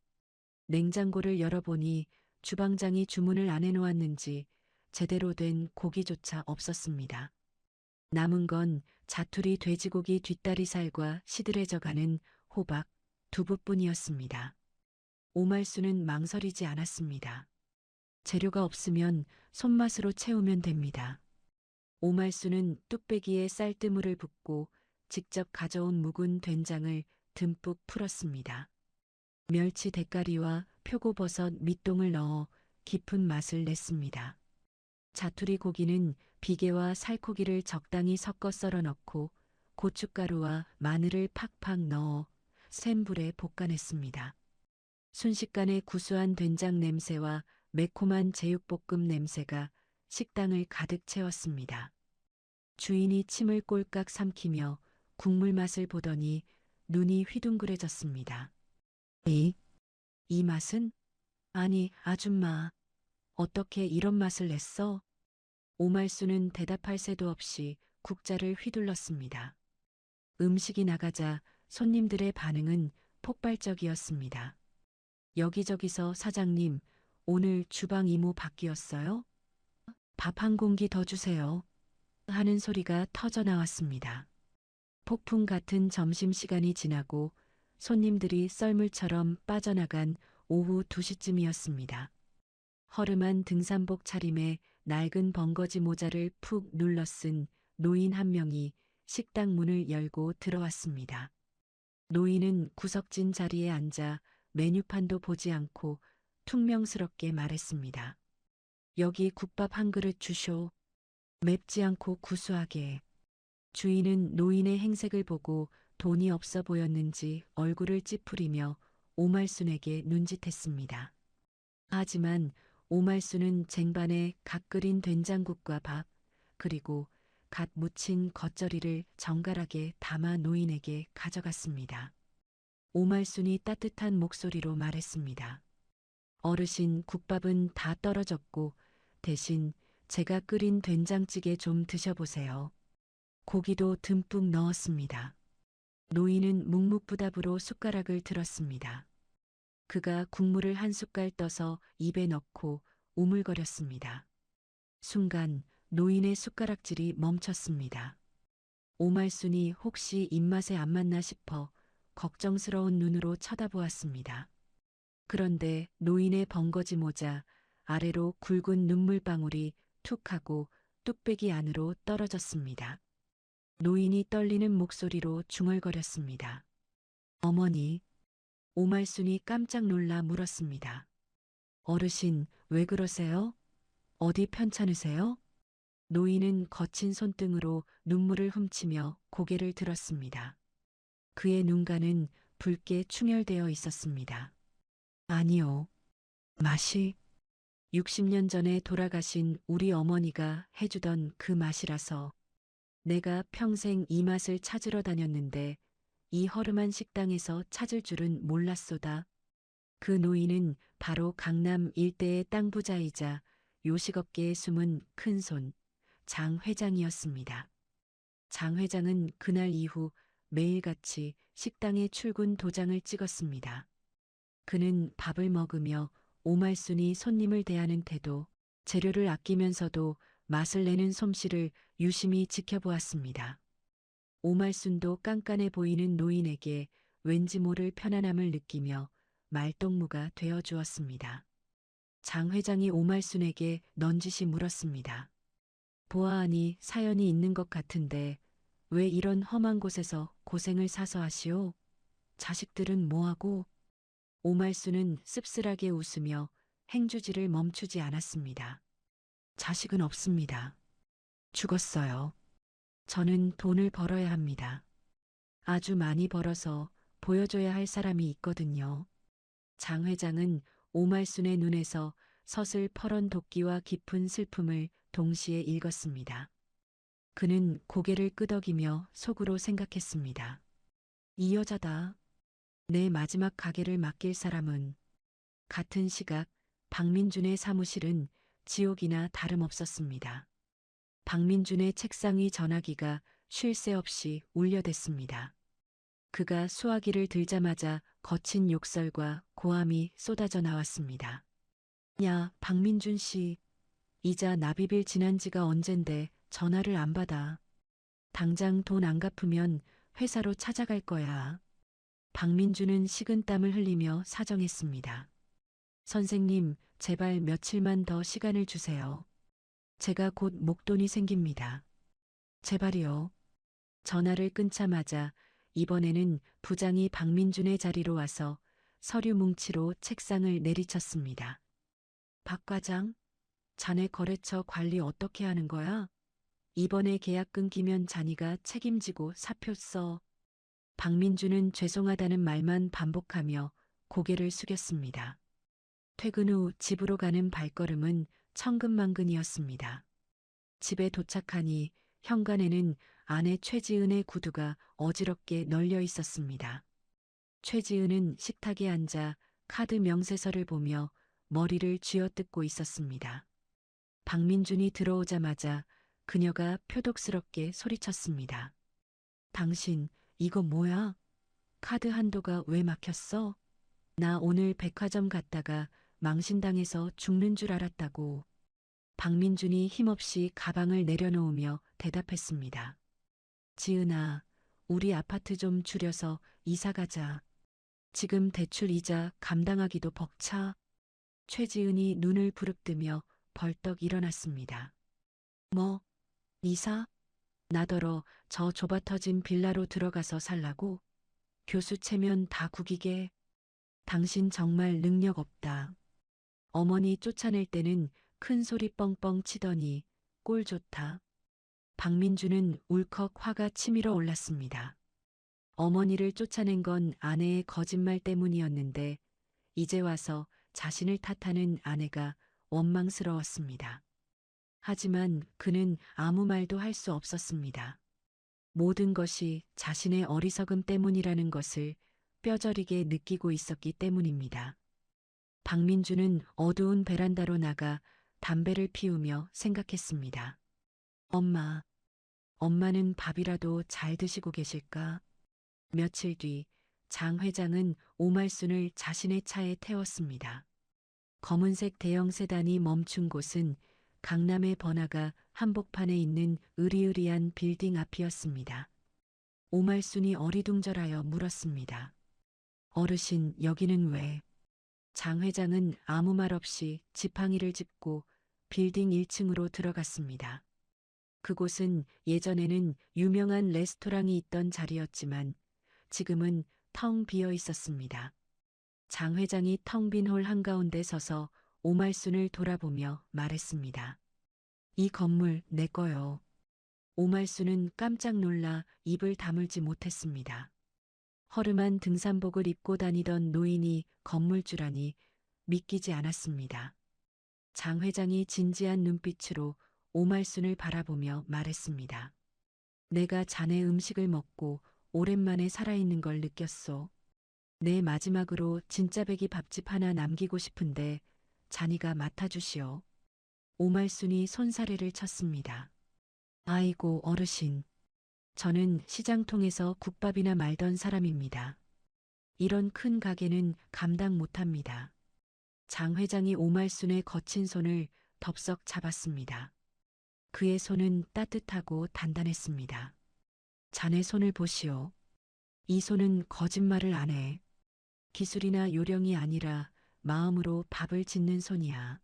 냉장고를 열어보니 주방장이 주문을 안 해놓았는지 제대로 된 고기조차 없었습니다. 남은 건 자투리 돼지고기 뒷다리살과 시들해져가는 호박, 두부뿐이었습니다. 오말순은 망설이지 않았습니다. 재료가 없으면 손맛으로 채우면 됩니다. 오말순은 뚝배기에 쌀뜨물을 붓고 직접 가져온 묵은 된장을 듬뿍 풀었습니다. 멸치 대가리와 표고버섯 밑동을 넣어 깊은 맛을 냈습니다. 자투리 고기는 비계와 살코기를 적당히 섞어 썰어 넣고 고춧가루와 마늘을 팍팍 넣어 센 불에 볶아냈습니다. 순식간에 구수한 된장 냄새와 매콤한 제육볶음 냄새가 식당을 가득 채웠습니다. 주인이 침을 꼴깍 삼키며 국물 맛을 보더니 눈이 휘둥그레졌습니다. 이 맛은? 아니, 아줌마. 어떻게 이런 맛을 냈어? 오말순은 대답할 새도 없이 국자를 휘둘렀습니다. 음식이 나가자 손님들의 반응은 폭발적이었습니다. 여기저기서 사장님, 오늘 주방 이모 바뀌었어요? 밥 한 공기 더 주세요. 하는 소리가 터져 나왔습니다. 폭풍 같은 점심시간이 지나고 손님들이 썰물처럼 빠져나간 오후 2시쯤이었습니다. 허름한 등산복 차림에 낡은 벙거지 모자를 푹 눌러 쓴 노인 한 명이 식당 문을 열고 들어왔습니다. 노인은 구석진 자리에 앉아 메뉴판도 보지 않고 퉁명스럽게 말했습니다. 여기 국밥 한 그릇 주쇼. 맵지 않고 구수하게. 주인은 노인의 행색을 보고 돈이 없어 보였는지 얼굴을 찌푸리며 오말순에게 눈짓했습니다. 하지만 오말순은 쟁반에 갓 끓인 된장국과 밥, 그리고 갓 무친 겉절이를 정갈하게 담아 노인에게 가져갔습니다. 오말순이 따뜻한 목소리로 말했습니다. 어르신, 국밥은 다 떨어졌고 대신 제가 끓인 된장찌개 좀 드셔보세요. 고기도 듬뿍 넣었습니다. 노인은 묵묵부답으로 숟가락을 들었습니다. 그가 국물을 한 숟갈 떠서 입에 넣고 우물거렸습니다. 순간 노인의 숟가락질이 멈췄습니다. 오말순이 혹시 입맛에 안 맞나 싶어 걱정스러운 눈으로 쳐다보았습니다. 그런데 노인의 번거지 모자 아래로 굵은 눈물방울이 툭 하고 뚝배기 안으로 떨어졌습니다. 노인이 떨리는 목소리로 중얼거렸습니다. 어머니, 오말순이 깜짝 놀라 물었습니다. 어르신, 왜 그러세요? 어디 편찮으세요? 노인은 거친 손등으로 눈물을 훔치며 고개를 들었습니다. 그의 눈가는 붉게 충혈되어 있었습니다. 아니요. 맛이 60년 전에 돌아가신 우리 어머니가 해주던 그 맛이라서 내가 평생 이 맛을 찾으러 다녔는데 이 허름한 식당에서 찾을 줄은 몰랐소다. 그 노인은 바로 강남 일대의 땅 부자이자 요식업계에 숨은 큰손 장 회장이었습니다. 장 회장은 그날 이후 매일같이 식당에 출근 도장을 찍었습니다. 그는 밥을 먹으며 오말순이 손님을 대하는 태도, 재료를 아끼면서도 맛을 내는 솜씨를 유심히 지켜보았습니다. 오말순도 깐깐해 보이는 노인에게 왠지 모를 편안함을 느끼며 말동무가 되어 주었습니다. 장 회장이 오말순에게 넌지시 물었습니다. 보아하니 사연이 있는 것 같은데 왜 이런 험한 곳에서 고생을 사서 하시오? 자식들은 뭐하고? 오말순은 씁쓸하게 웃으며 행주지를 멈추지 않았습니다. 자식은 없습니다. 죽었어요. 저는 돈을 벌어야 합니다. 아주 많이 벌어서 보여줘야 할 사람이 있거든요. 장 회장은 오말순의 눈에서 서슬 퍼런 도끼와 깊은 슬픔을 동시에 읽었습니다. 그는 고개를 끄덕이며 속으로 생각했습니다. 이 여자다. 내 마지막 가게를 맡길 사람은. 같은 시각 박민준의 사무실은 지옥이나 다름없었습니다. 박민준의 책상 위 전화기가 쉴 새 없이 울려댔습니다. 그가 수화기를 들자마자 거친 욕설과 고함이 쏟아져 나왔습니다. 야, 박민준 씨. 이자 납입일 지난 지가 언젠데 전화를 안 받아. 당장 돈 안 갚으면 회사로 찾아갈 거야. 박민준은 식은땀을 흘리며 사정했습니다. 선생님, 제발 며칠만 더 시간을 주세요. 제가 곧 목돈이 생깁니다. 제발이요. 전화를 끊자마자 이번에는 부장이 박민준의 자리로 와서 서류 뭉치로 책상을 내리쳤습니다. 박 과장, 자네 거래처 관리 어떻게 하는 거야? 이번에 계약 끊기면 자네가 책임지고 사표 써. 박민준은 죄송하다는 말만 반복하며 고개를 숙였습니다. 퇴근 후 집으로 가는 발걸음은 천근만근이었습니다. 집에 도착하니 현관에는 아내 최지은의 구두가 어지럽게 널려 있었습니다. 최지은은 식탁에 앉아 카드 명세서를 보며 머리를 쥐어뜯고 있었습니다. 박민준이 들어오자마자 그녀가 표독스럽게 소리쳤습니다. 당신, 이거 뭐야? 카드 한도가 왜 막혔어? 나 오늘 백화점 갔다가 망신당해서 죽는 줄 알았다고. 박민준이 힘없이 가방을 내려놓으며 대답했습니다. 지은아, 우리 아파트 좀 줄여서 이사 가자. 지금 대출 이자 감당하기도 벅차. 최지은이 눈을 부릅뜨며 벌떡 일어났습니다. 뭐, 이사? 나더러 저 좁아터진 빌라로 들어가서 살라고? 교수 체면 다 구기게. 당신 정말 능력 없다. 어머니 쫓아낼 때는 큰 소리 뻥뻥 치더니 꼴 좋다. 박민주는 울컥 화가 치밀어 올랐습니다. 어머니를 쫓아낸 건 아내의 거짓말 때문이었는데 이제 와서 자신을 탓하는 아내가 원망스러웠습니다. 하지만 그는 아무 말도 할 수 없었습니다. 모든 것이 자신의 어리석음 때문이라는 것을 뼈저리게 느끼고 있었기 때문입니다. 박민주는 어두운 베란다로 나가 담배를 피우며 생각했습니다. 엄마는 밥이라도 잘 드시고 계실까? 며칠 뒤 장 회장은 오말순을 자신의 차에 태웠습니다. 검은색 대형 세단이 멈춘 곳은 강남의 번화가 한복판에 있는 으리으리한 빌딩 앞이었습니다. 오말순이 어리둥절하여 물었습니다. 어르신, 여기는 왜? 장 회장은 아무 말 없이 지팡이를 짚고 빌딩 1층으로 들어갔습니다. 그곳은 예전에는 유명한 레스토랑이 있던 자리였지만 지금은 텅 비어 있었습니다. 장 회장이 텅 빈 홀 한가운데 서서 오말순을 돌아보며 말했습니다. 이 건물 내 거요. 오말순은 깜짝 놀라 입을 다물지 못했습니다. 허름한 등산복을 입고 다니던 노인이 건물주라니 믿기지 않았습니다. 장 회장이 진지한 눈빛으로 오말순을 바라보며 말했습니다. 내가 자네 음식을 먹고 오랜만에 살아있는 걸 느꼈소. 내 마지막으로 진짜배기 밥집 하나 남기고 싶은데 자니가 맡아주시오. 오말순이 손사래를 쳤습니다. 아이고 어르신. 저는 시장통에서 국밥이나 말던 사람입니다. 이런 큰 가게는 감당 못합니다. 장 회장이 오말순의 거친 손을 덥석 잡았습니다. 그의 손은 따뜻하고 단단했습니다. 자네 손을 보시오. 이 손은 거짓말을 안 해. 기술이나 요령이 아니라 마음으로 밥을 짓는 손이야.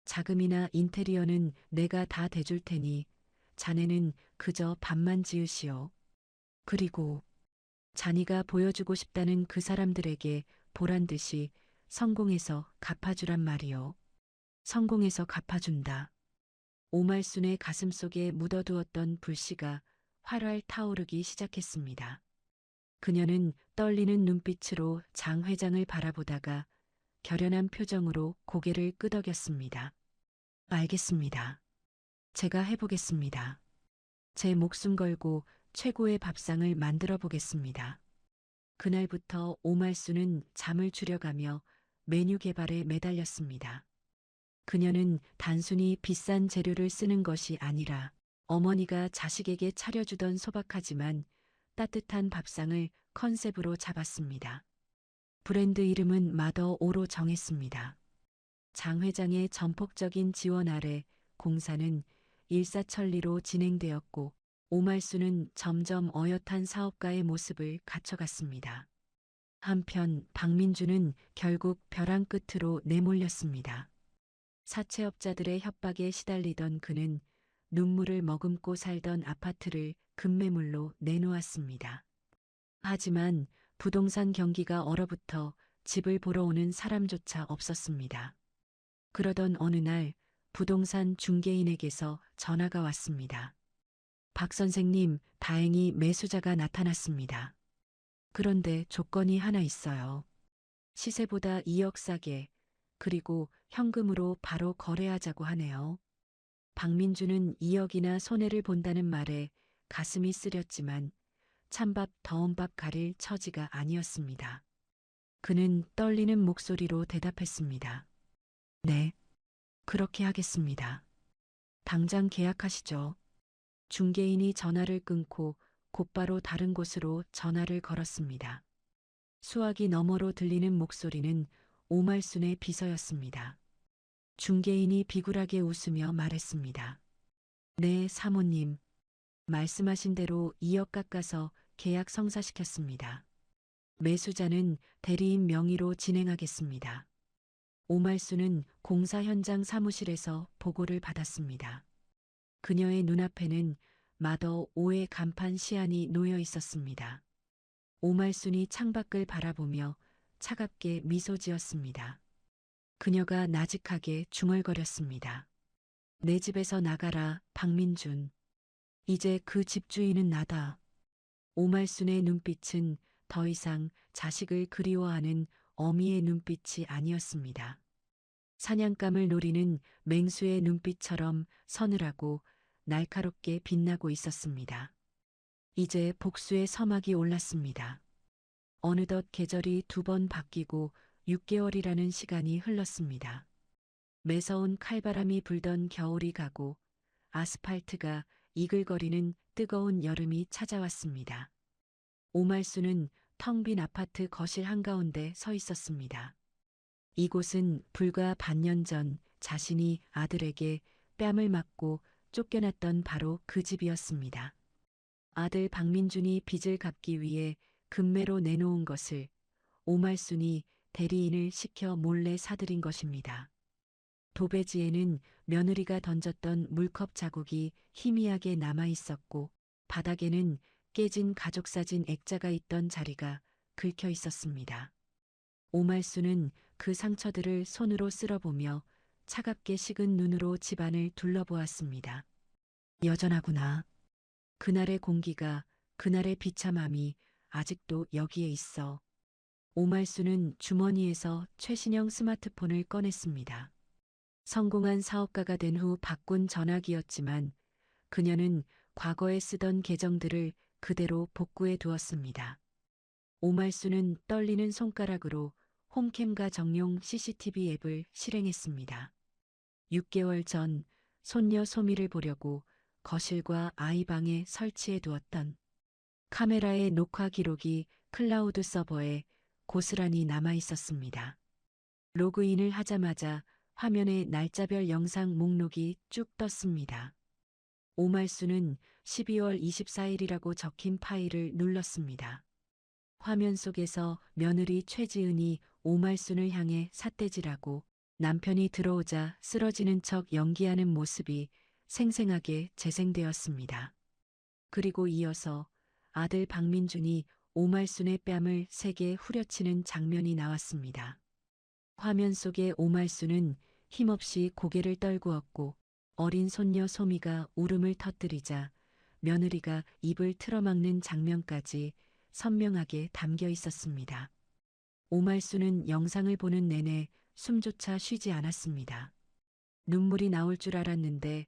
자금이나 인테리어는 내가 다 대줄 테니 자네는 그저 밥만 지으시오. 그리고 자니가 보여주고 싶다는 그 사람들에게 보란 듯이 성공해서 갚아주란 말이오. 성공해서 갚아준다. 오말순의 가슴속에 묻어두었던 불씨가 활활 타오르기 시작했습니다. 그녀는 떨리는 눈빛으로 장 회장을 바라보다가 결연한 표정으로 고개를 끄덕였습니다. 알겠습니다. 제가 해보겠습니다. 제 목숨 걸고 최고의 밥상을 만들어 보겠습니다. 그날부터 오말순은 잠을 줄여가며 메뉴 개발에 매달렸습니다. 그녀는 단순히 비싼 재료를 쓰는 것이 아니라 어머니가 자식에게 차려주던 소박하지만 따뜻한 밥상을 컨셉으로 잡았습니다. 브랜드 이름은 마더 오로 정했습니다. 장 회장의 전폭적인 지원 아래 공사는 일사천리로 진행되었고 오말순은 점점 어엿한 사업가의 모습을 갖춰갔습니다. 한편 박민주는 결국 벼랑 끝으로 내몰렸습니다. 사채업자들의 협박에 시달리던 그는 눈물을 머금고 살던 아파트를 급매물로 내놓았습니다. 하지만 부동산 경기가 얼어붙어 집을 보러 오는 사람조차 없었습니다. 그러던 어느 날 부동산 중개인에게서 전화가 왔습니다. 박 선생님, 다행히 매수자가 나타났습니다. 그런데 조건이 하나 있어요. 시세보다 2억 싸게, 그리고 현금으로 바로 거래하자고 하네요. 박민주는 2억이나 손해를 본다는 말에 가슴이 쓰렸지만 찬밥 더운 밥 가릴 처지가 아니었습니다. 그는 떨리는 목소리로 대답했습니다. 네, 그렇게 하겠습니다. 당장 계약하시죠. 중개인이 전화를 끊고 곧바로 다른 곳으로 전화를 걸었습니다. 수화기 너머로 들리는 목소리는 오말순의 비서였습니다. 중개인이 비굴하게 웃으며 말했습니다. 네, 사모님. 말씀하신 대로 2억 깎아서 계약 성사시켰습니다. 매수자는 대리인 명의로 진행하겠습니다. 오말순은 공사 현장 사무실에서 보고를 받았습니다. 그녀의 눈앞에는 마더 5의 간판 시안이 놓여 있었습니다. 오말순이 창밖을 바라보며 차갑게 미소 지었습니다. 그녀가 나직하게 중얼거렸습니다. 내 집에서 나가라, 박민준. 이제 그 집주인은 나다. 오말순의 눈빛은 더 이상 자식을 그리워하는 어미의 눈빛이 아니었습니다. 사냥감을 노리는 맹수의 눈빛처럼 서늘하고 날카롭게 빛나고 있었습니다. 이제 복수의 서막이 올랐습니다. 어느덧 계절이 2번 바뀌고 6개월이라는 시간이 흘렀습니다. 매서운 칼바람이 불던 겨울이 가고 아스팔트가 이글거리는 뜨거운 여름이 찾아왔습니다. 오말순은 텅 빈 아파트 거실 한가운데 서 있었습니다. 이곳은 불과 반년 전 자신이 아들에게 뺨을 맞고 쫓겨났던 바로 그 집이었습니다. 아들 박민준이 빚을 갚기 위해 금매로 내놓은 것을 오말순이 대리인을 시켜 몰래 사들인 것입니다. 도배지에는 며느리가 던졌던 물컵 자국이 희미하게 남아 있었고 바닥에는 깨진 가족사진 액자가 있던 자리가 긁혀 있었습니다. 오말순은 그 상처들을 손으로 쓸어보며 차갑게 식은 눈으로 집안을 둘러보았습니다. 여전하구나. 그날의 공기가, 그날의 비참함이 아직도 여기에 있어. 오말순은 주머니에서 최신형 스마트폰을 꺼냈습니다. 성공한 사업가가 된 후 바꾼 전화기였지만 그녀는 과거에 쓰던 계정들을 그대로 복구해 두었습니다. 오말순은 떨리는 손가락으로 홈캠과 정용 CCTV 앱을 실행했습니다. 6개월 전 손녀 소미를 보려고 거실과 아이 방에 설치해 두었던 카메라의 녹화 기록이 클라우드 서버에 고스란히 남아 있었습니다. 로그인을 하자마자 화면에 날짜별 영상 목록이 쭉 떴습니다. 오말순은 12월 24일이라고 적힌 파일을 눌렀습니다. 화면 속에서 며느리 최지은이 오말순을 향해 삿대질하고 남편이 들어오자 쓰러지는 척 연기하는 모습이 생생하게 재생되었습니다. 그리고 이어서 아들 박민준이 오말순의 뺨을 세게 후려치는 장면이 나왔습니다. 화면 속의 오말순은 힘없이 고개를 떨구었고 어린 손녀 소미가 울음을 터뜨리자 며느리가 입을 틀어막는 장면까지 선명하게 담겨 있었습니다. 오말순은 영상을 보는 내내 숨조차 쉬지 않았습니다. 눈물이 나올 줄 알았는데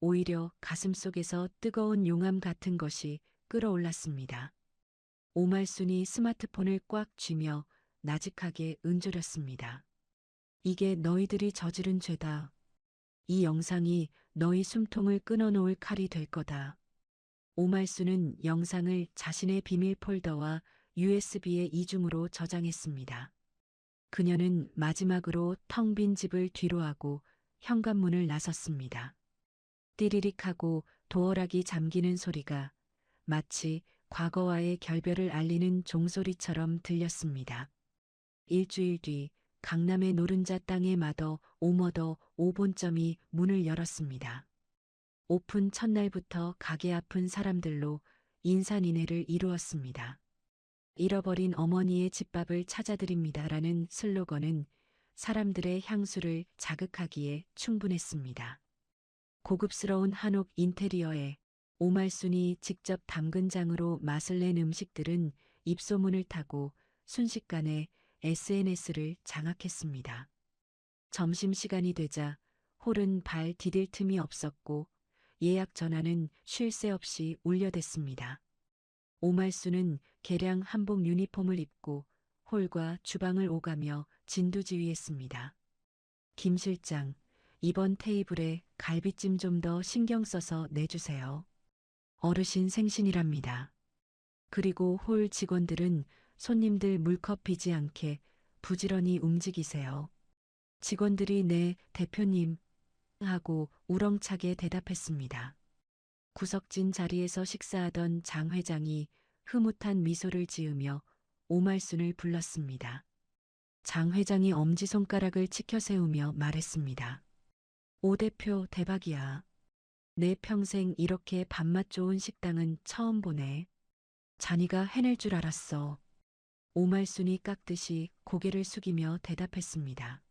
오히려 가슴속에서 뜨거운 용암 같은 것이 끓어올랐습니다. 오말순이 스마트폰을 꽉 쥐며 나직하게 은조렸습니다. 이게 너희들이 저지른 죄다. 이 영상이 너희 숨통을 끊어놓을 칼이 될 거다. 오말순은 영상을 자신의 비밀 폴더와 USB에 이중으로 저장했습니다. 그녀는 마지막으로 텅 빈 집을 뒤로하고 현관문을 나섰습니다. 띠리릭하고 도어락이 잠기는 소리가 마치 과거와의 결별을 알리는 종소리처럼 들렸습니다. 일주일 뒤 강남의 노른자 땅의 마더 오머더 5본점이 문을 열었습니다. 오픈 첫날부터 가게 앞은 사람들로 인산인해를 이루었습니다. 잃어버린 어머니의 집밥을 찾아드립니다라는 슬로건은 사람들의 향수를 자극하기에 충분했습니다. 고급스러운 한옥 인테리어에 오말순이 직접 담근 장으로 맛을 낸 음식들은 입소문을 타고 순식간에 SNS를 장악했습니다. 점심시간이 되자 홀은 발 디딜 틈이 없었고 예약 전화는 쉴 새 없이 울려댔습니다. 오말순은 개량 한복 유니폼을 입고 홀과 주방을 오가며 진두지휘했습니다. 김 실장, 이번 테이블에 갈비찜 좀 더 신경 써서 내주세요. 어르신 생신이랍니다. 그리고 홀 직원들은 손님들 물컵 비지 않게 부지런히 움직이세요. 직원들이 네, 대표님 하고 우렁차게 대답했습니다. 구석진 자리에서 식사하던 장 회장이 흐뭇한 미소를 지으며 오말순을 불렀습니다. 장 회장이 엄지손가락을 치켜 세우며 말했습니다. 오 대표 대박이야. 내 평생 이렇게 밥맛 좋은 식당은 처음 보네. 자니가 해낼 줄 알았어. 오말순이 깎듯이 고개를 숙이며 대답했습니다.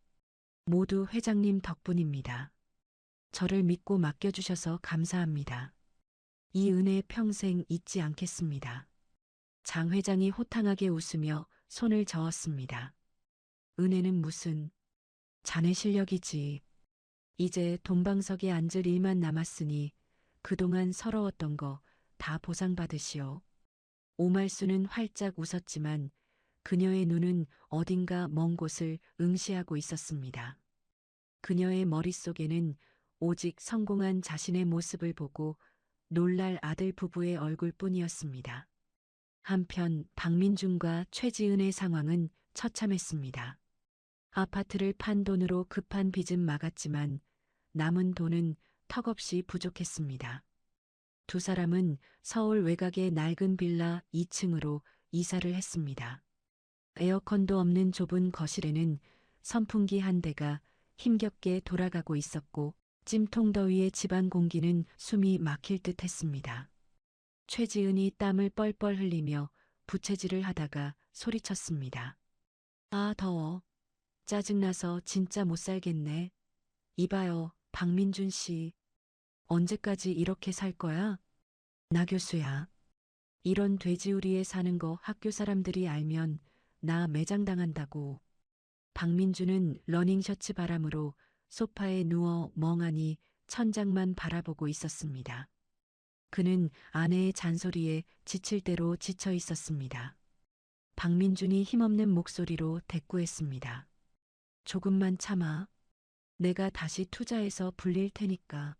모두 회장님 덕분입니다. 저를 믿고 맡겨주셔서 감사합니다. 이 은혜 평생 잊지 않겠습니다. 장 회장이 호탕하게 웃으며 손을 저었습니다. 은혜는 무슨, 자네 실력이지. 이제 돈방석에 앉을 일만 남았으니 그동안 서러웠던 거 다 보상받으시오. 오말순은 활짝 웃었지만 그녀의 눈은 어딘가 먼 곳을 응시하고 있었습니다. 그녀의 머릿속에는 오직 성공한 자신의 모습을 보고 놀랄 아들 부부의 얼굴뿐이었습니다. 한편 박민준과 최지은의 상황은 처참했습니다. 아파트를 판 돈으로 급한 빚은 막았지만 남은 돈은 턱없이 부족했습니다. 두 사람은 서울 외곽의 낡은 빌라 2층으로 이사를 했습니다. 에어컨도 없는 좁은 거실에는 선풍기 한 대가 힘겹게 돌아가고 있었고 찜통 더위에 집안 공기는 숨이 막힐 듯 했습니다. 최지은이 땀을 뻘뻘 흘리며 부채질을 하다가 소리쳤습니다. 아, 더워. 짜증나서 진짜 못 살겠네. 이봐요, 박민준 씨. 언제까지 이렇게 살 거야? 나 교수야. 이런 돼지우리에 사는 거 학교 사람들이 알면 나 매장당한다고. 박민주는 러닝셔츠 바람으로 소파에 누워 멍하니 천장만 바라보고 있었습니다. 그는 아내의 잔소리에 지칠 대로 지쳐 있었습니다. 박민준이 힘없는 목소리로 대꾸했습니다. 조금만 참아. 내가 다시 투자해서 불릴 테니까.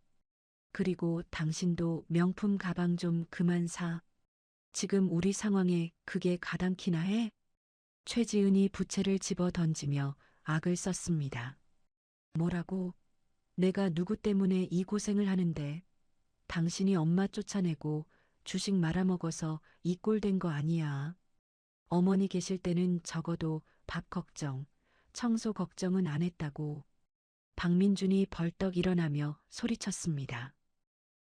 그리고 당신도 명품 가방 좀 그만 사. 지금 우리 상황에 그게 가당키나 해? 최지은이 부채를 집어 던지며 악을 썼습니다. 뭐라고? 내가 누구 때문에 이 고생을 하는데 당신이 엄마 쫓아내고 주식 말아먹어서 이 꼴 된 거 아니야. 어머니 계실 때는 적어도 밥 걱정, 청소 걱정은 안 했다고. 박민준이 벌떡 일어나며 소리쳤습니다.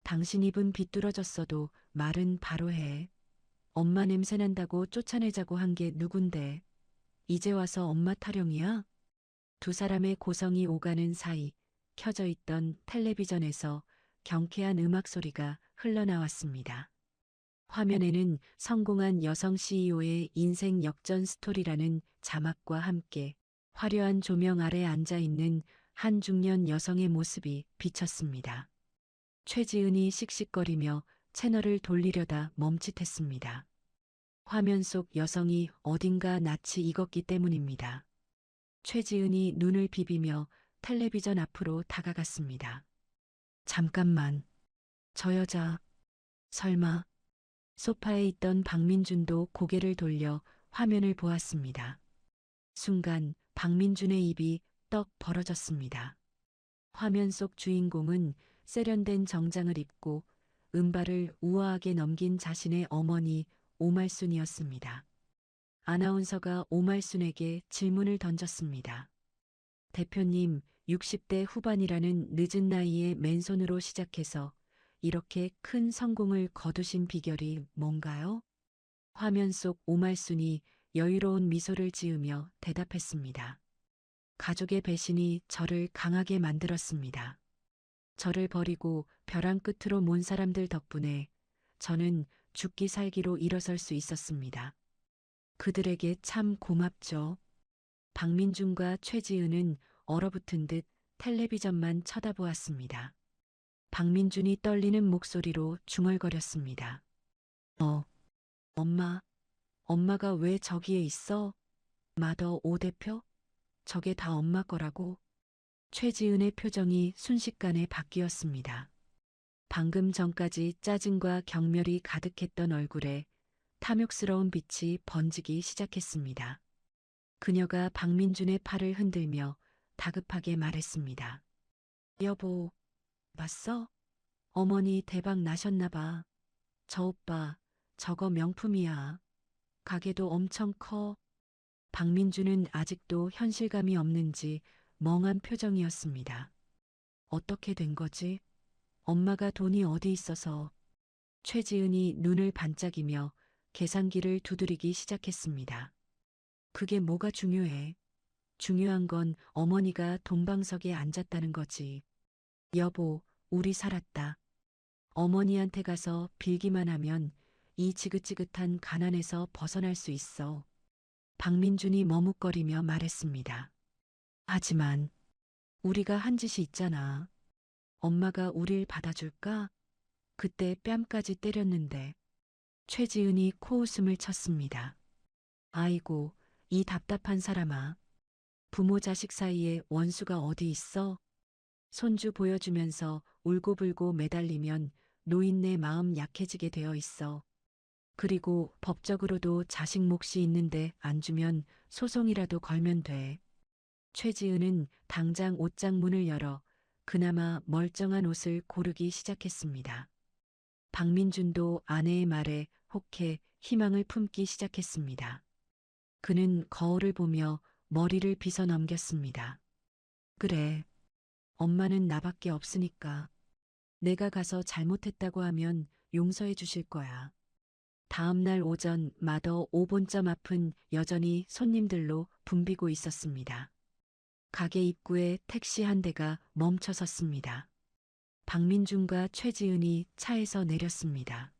당신 입은 비뚤어졌어도 말은 바로 해. 엄마 냄새 난다고 쫓아내자고 한 게 누군데. 이제 와서 엄마 타령이야? 두 사람의 고성이 오가는 사이 켜져 있던 텔레비전에서 경쾌한 음악 소리가 흘러나왔습니다. 화면에는 성공한 여성 CEO의 인생 역전 스토리라는 자막과 함께 화려한 조명 아래 앉아 있는 한 중년 여성의 모습이 비쳤습니다. 최지은이 씩씩거리며 채널을 돌리려다 멈칫했습니다. 화면 속 여성이 어딘가 낯이 익었기 때문입니다. 최지은이 눈을 비비며 텔레비전 앞으로 다가갔습니다. 잠깐만. 저 여자, 설마. 소파에 있던 박민준도 고개를 돌려 화면을 보았습니다. 순간 박민준의 입이 떡 벌어졌습니다. 화면 속 주인공은 세련된 정장을 입고 은발을 우아하게 넘긴 자신의 어머니 오말순이었습니다. 아나운서가 오말순에게 질문을 던졌습니다. 대표님, 60대 후반이라는 늦은 나이에 맨손으로 시작해서 이렇게 큰 성공을 거두신 비결이 뭔가요? 화면 속 오말순이 여유로운 미소를 지으며 대답했습니다. 가족의 배신이 저를 강하게 만들었습니다. 저를 버리고 벼랑 끝으로 몬 사람들 덕분에 저는 죽기 살기로 일어설 수 있었습니다. 그들에게 참 고맙죠. 박민준과 최지은은 얼어붙은 듯 텔레비전만 쳐다보았습니다. 박민준이 떨리는 목소리로 중얼거렸습니다. 엄마가 왜 저기에 있어? 마더 오 대표? 저게 다 엄마 거라고? 최지은의 표정이 순식간에 바뀌었습니다. 방금 전까지 짜증과 경멸이 가득했던 얼굴에 탐욕스러운 빛이 번지기 시작했습니다. 그녀가 박민준의 팔을 흔들며 다급하게 말했습니다. 여보, 봤어? 어머니 대박 나셨나 봐. 저 오빠, 저거 명품이야. 가게도 엄청 커. 박민준은 아직도 현실감이 없는지 멍한 표정이었습니다. 어떻게 된 거지? 엄마가 돈이 어디 있어서. 최지은이 눈을 반짝이며 계산기를 두드리기 시작했습니다. 그게 뭐가 중요해? 중요한 건 어머니가 동방석에 앉았다는 거지. 여보, 우리 살았다. 어머니한테 가서 빌기만 하면 이 지긋지긋한 가난에서 벗어날 수 있어. 박민준이 머뭇거리며 말했습니다. 하지만 우리가 한 짓이 있잖아. 엄마가 우릴 받아줄까? 그때 뺨까지 때렸는데. 최지은이 코웃음을 쳤습니다. 아이고, 이 답답한 사람아. 부모 자식 사이에 원수가 어디 있어? 손주 보여주면서 울고불고 매달리면 노인네 마음 약해지게 되어 있어. 그리고 법적으로도 자식 몫이 있는데 안 주면 소송이라도 걸면 돼. 최지은은 당장 옷장 문을 열어 그나마 멀쩡한 옷을 고르기 시작했습니다. 박민준도 아내의 말에 혹해 희망을 품기 시작했습니다. 그는 거울을 보며 머리를 빗어 넘겼습니다. 그래, 엄마는 나밖에 없으니까 내가 가서 잘못했다고 하면 용서해 주실 거야. 다음 날 오전 마더 5본점 앞은 여전히 손님들로 붐비고 있었습니다. 가게 입구에 택시 한 대가 멈춰 섰습니다. 박민준과 최지은이 차에서 내렸습니다.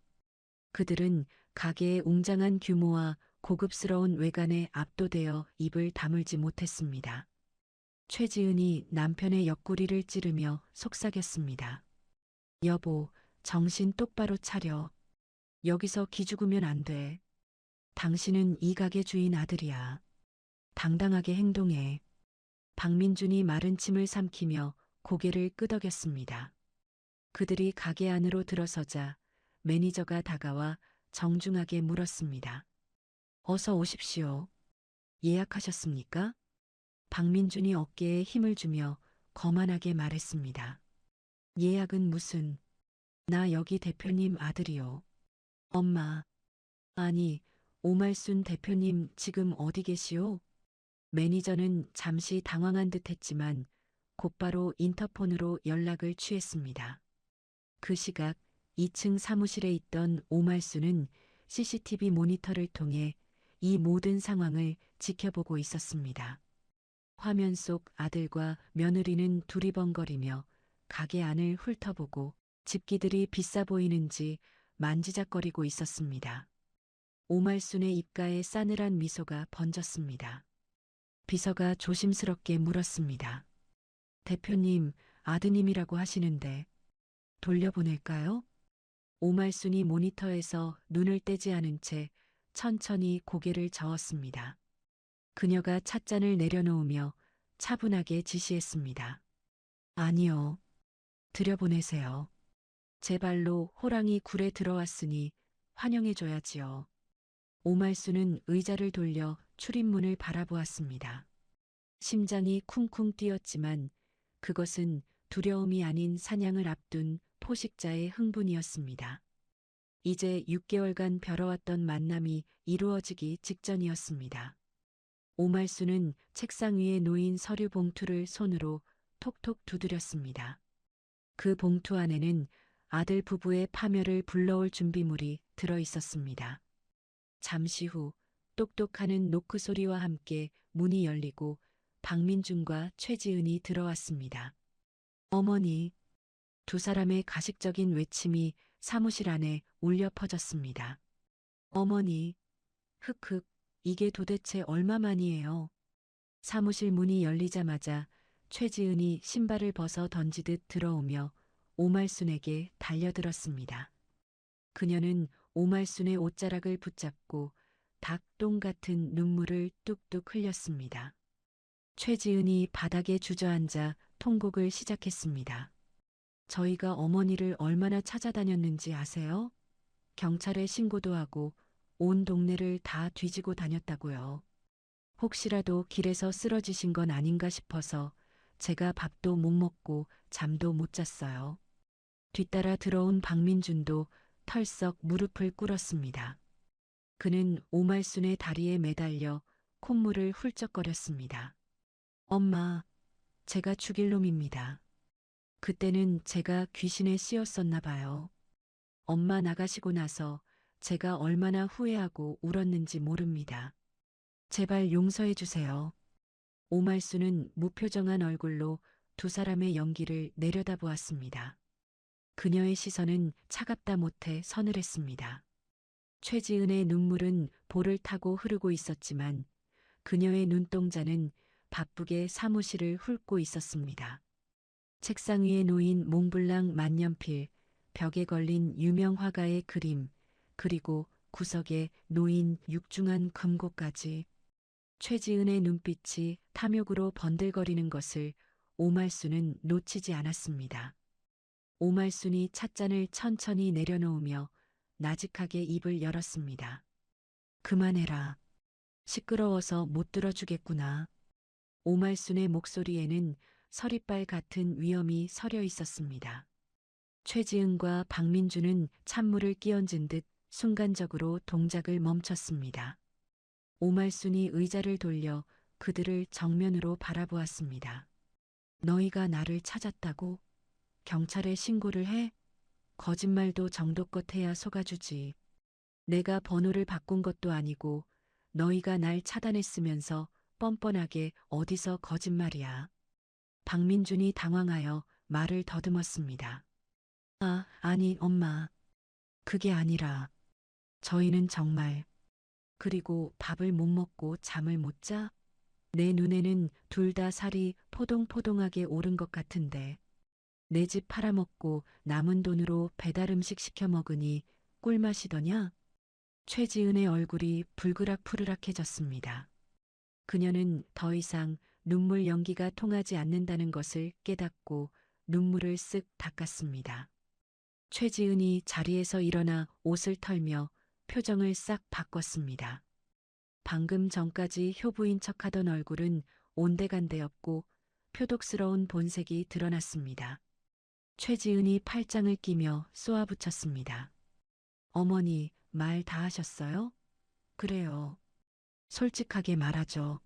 그들은 가게의 웅장한 규모와 고급스러운 외관에 압도되어 입을 다물지 못했습니다. 최지은이 남편의 옆구리를 찌르며 속삭였습니다. 여보, 정신 똑바로 차려. 여기서 기죽으면 안 돼. 당신은 이 가게 주인 아들이야. 당당하게 행동해. 박민준이 마른 침을 삼키며 고개를 끄덕였습니다. 그들이 가게 안으로 들어서자 매니저가 다가와 정중하게 물었습니다. 어서 오십시오. 예약하셨습니까? 박민준이 어깨에 힘을 주며 거만하게 말했습니다. 예약은 무슨, 나 여기 대표님 아들이요. 엄마, 아니, 오말순 대표님 지금 어디 계시오? 매니저는 잠시 당황한 듯 했지만 곧바로 인터폰으로 연락을 취했습니다. 그 시각 2층 사무실에 있던 오말순은 CCTV 모니터를 통해 이 모든 상황을 지켜보고 있었습니다. 화면 속 아들과 며느리는 두리번거리며 가게 안을 훑어보고 집기들이 비싸 보이는지 만지작거리고 있었습니다. 오말순의 입가에 싸늘한 미소가 번졌습니다. 비서가 조심스럽게 물었습니다. 대표님, 아드님이라고 하시는데 돌려보낼까요? 오말순이 모니터에서 눈을 떼지 않은 채 천천히 고개를 저었습니다. 그녀가 찻잔을 내려놓으며 차분하게 지시했습니다. 아니요. 들여보내세요. 제 발로 호랑이 굴에 들어왔으니 환영해줘야지요. 오말순은 의자를 돌려 출입문을 바라보았습니다. 심장이 쿵쿵 뛰었지만 그것은 두려움이 아닌 사냥을 앞둔 포식자의 흥분이었습니다. 이제 6개월간 벼러왔던 만남이 이루어지기 직전이었습니다. 오말순은 책상 위에 놓인 서류 봉투를 손으로 톡톡 두드렸습니다. 그 봉투 안에는 아들 부부의 파멸을 불러올 준비물이 들어 있었습니다. 잠시 후 똑똑하는 노크 소리와 함께 문이 열리고 박민준과 최지은이 들어왔습니다. 어머니, 두 사람의 가식적인 외침이 사무실 안에 울려 퍼졌습니다. 어머니, 흑흑, 이게 도대체 얼마만이에요? 사무실 문이 열리자마자 최지은이 신발을 벗어 던지듯 들어오며 오말순에게 달려들었습니다. 그녀는 오말순의 옷자락을 붙잡고 닭똥 같은 눈물을 뚝뚝 흘렸습니다. 최지은이 바닥에 주저앉아 통곡을 시작했습니다. 저희가 어머니를 얼마나 찾아다녔는지 아세요? 경찰에 신고도 하고 온 동네를 다 뒤지고 다녔다고요. 혹시라도 길에서 쓰러지신 건 아닌가 싶어서 제가 밥도 못 먹고 잠도 못 잤어요. 뒤따라 들어온 박민준도 털썩 무릎을 꿇었습니다. 그는 오말순의 다리에 매달려 콧물을 훌쩍거렸습니다. 엄마, 제가 죽일 놈입니다. 그때는 제가 귀신에 씌었었나 봐요. 엄마 나가시고 나서 제가 얼마나 후회하고 울었는지 모릅니다. 제발 용서해 주세요. 오말순은 무표정한 얼굴로 두 사람의 연기를 내려다보았습니다. 그녀의 시선은 차갑다 못해 서늘했습니다. 최지은의 눈물은 볼을 타고 흐르고 있었지만 그녀의 눈동자는 바쁘게 사무실을 훑고 있었습니다. 책상 위에 놓인 몽블랑 만년필, 벽에 걸린 유명 화가의 그림, 그리고 구석에 놓인 육중한 금고까지 최지은의 눈빛이 탐욕으로 번들거리는 것을 오말순은 놓치지 않았습니다. 오말순이 찻잔을 천천히 내려놓으며 나직하게 입을 열었습니다. 그만해라. 시끄러워서 못 들어주겠구나. 오말순의 목소리에는 서리빨 같은 위험이 서려 있었습니다. 최지은과 박민주는 찬물을 끼얹은 듯 순간적으로 동작을 멈췄습니다. 오말순이 의자를 돌려 그들을 정면으로 바라보았습니다. 너희가 나를 찾았다고? 경찰에 신고를 해? 거짓말도 정도껏 해야 속아주지. 내가 번호를 바꾼 것도 아니고 너희가 날 차단했으면서 뻔뻔하게 어디서 거짓말이야. 박민준이 당황하여 말을 더듬었습니다. 아니, 엄마. 그게 아니라 저희는 정말 그리고 밥을 못 먹고 잠을 못 자? 내 눈에는 둘 다 살이 포동포동하게 오른 것 같은데 내 집 팔아먹고 남은 돈으로 배달음식 시켜 먹으니 꿀맛이더냐? 최지은의 얼굴이 불그락푸르락해졌습니다. 그녀는 더 이상 눈물 연기가 통하지 않는다는 것을 깨닫고 눈물을 쓱 닦았습니다. 최지은이 자리에서 일어나 옷을 털며 표정을 싹 바꿨습니다. 방금 전까지 효부인 척하던 얼굴은 온데간데없고 표독스러운 본색이 드러났습니다. 최지은이 팔짱을 끼며 쏘아붙였습니다. 어머니, 말 다 하셨어요? 그래요. 솔직하게 말하죠.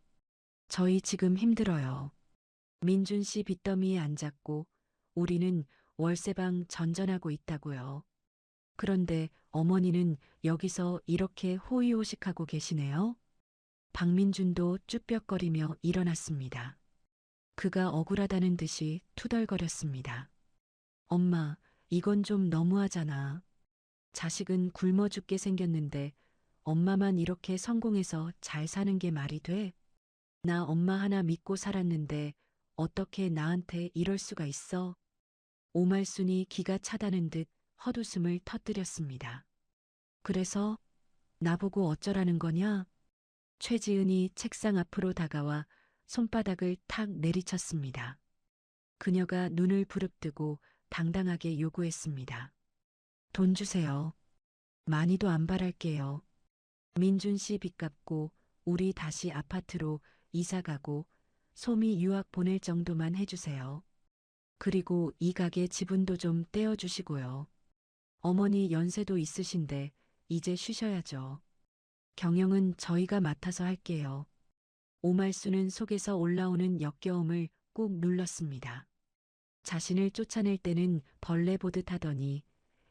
저희 지금 힘들어요. 민준 씨 빚더미에 앉았고 우리는 월세방 전전하고 있다고요. 그런데 어머니는 여기서 이렇게 호의호식하고 계시네요. 박민준도 쭈뼛거리며 일어났습니다. 그가 억울하다는 듯이 투덜거렸습니다. 엄마, 이건 좀 너무하잖아. 자식은 굶어 죽게 생겼는데 엄마만 이렇게 성공해서 잘 사는 게 말이 돼? 나 엄마 하나 믿고 살았는데 어떻게 나한테 이럴 수가 있어? 오말순이 기가 차다는 듯 헛웃음을 터뜨렸습니다. 그래서 나보고 어쩌라는 거냐? 최지은이 책상 앞으로 다가와 손바닥을 탁 내리쳤습니다. 그녀가 눈을 부릅뜨고 당당하게 요구했습니다. 돈 주세요. 많이도 안 바랄게요. 민준 씨 빚 갚고 우리 다시 아파트로 이사 가고 소미 유학 보낼 정도만 해주세요. 그리고 이 가게 지분도 좀 떼어주시고요. 어머니 연세도 있으신데 이제 쉬셔야죠. 경영은 저희가 맡아서 할게요. 오말수는 속에서 올라오는 역겨움을 꾹 눌렀습니다. 자신을 쫓아낼 때는 벌레 보듯 하더니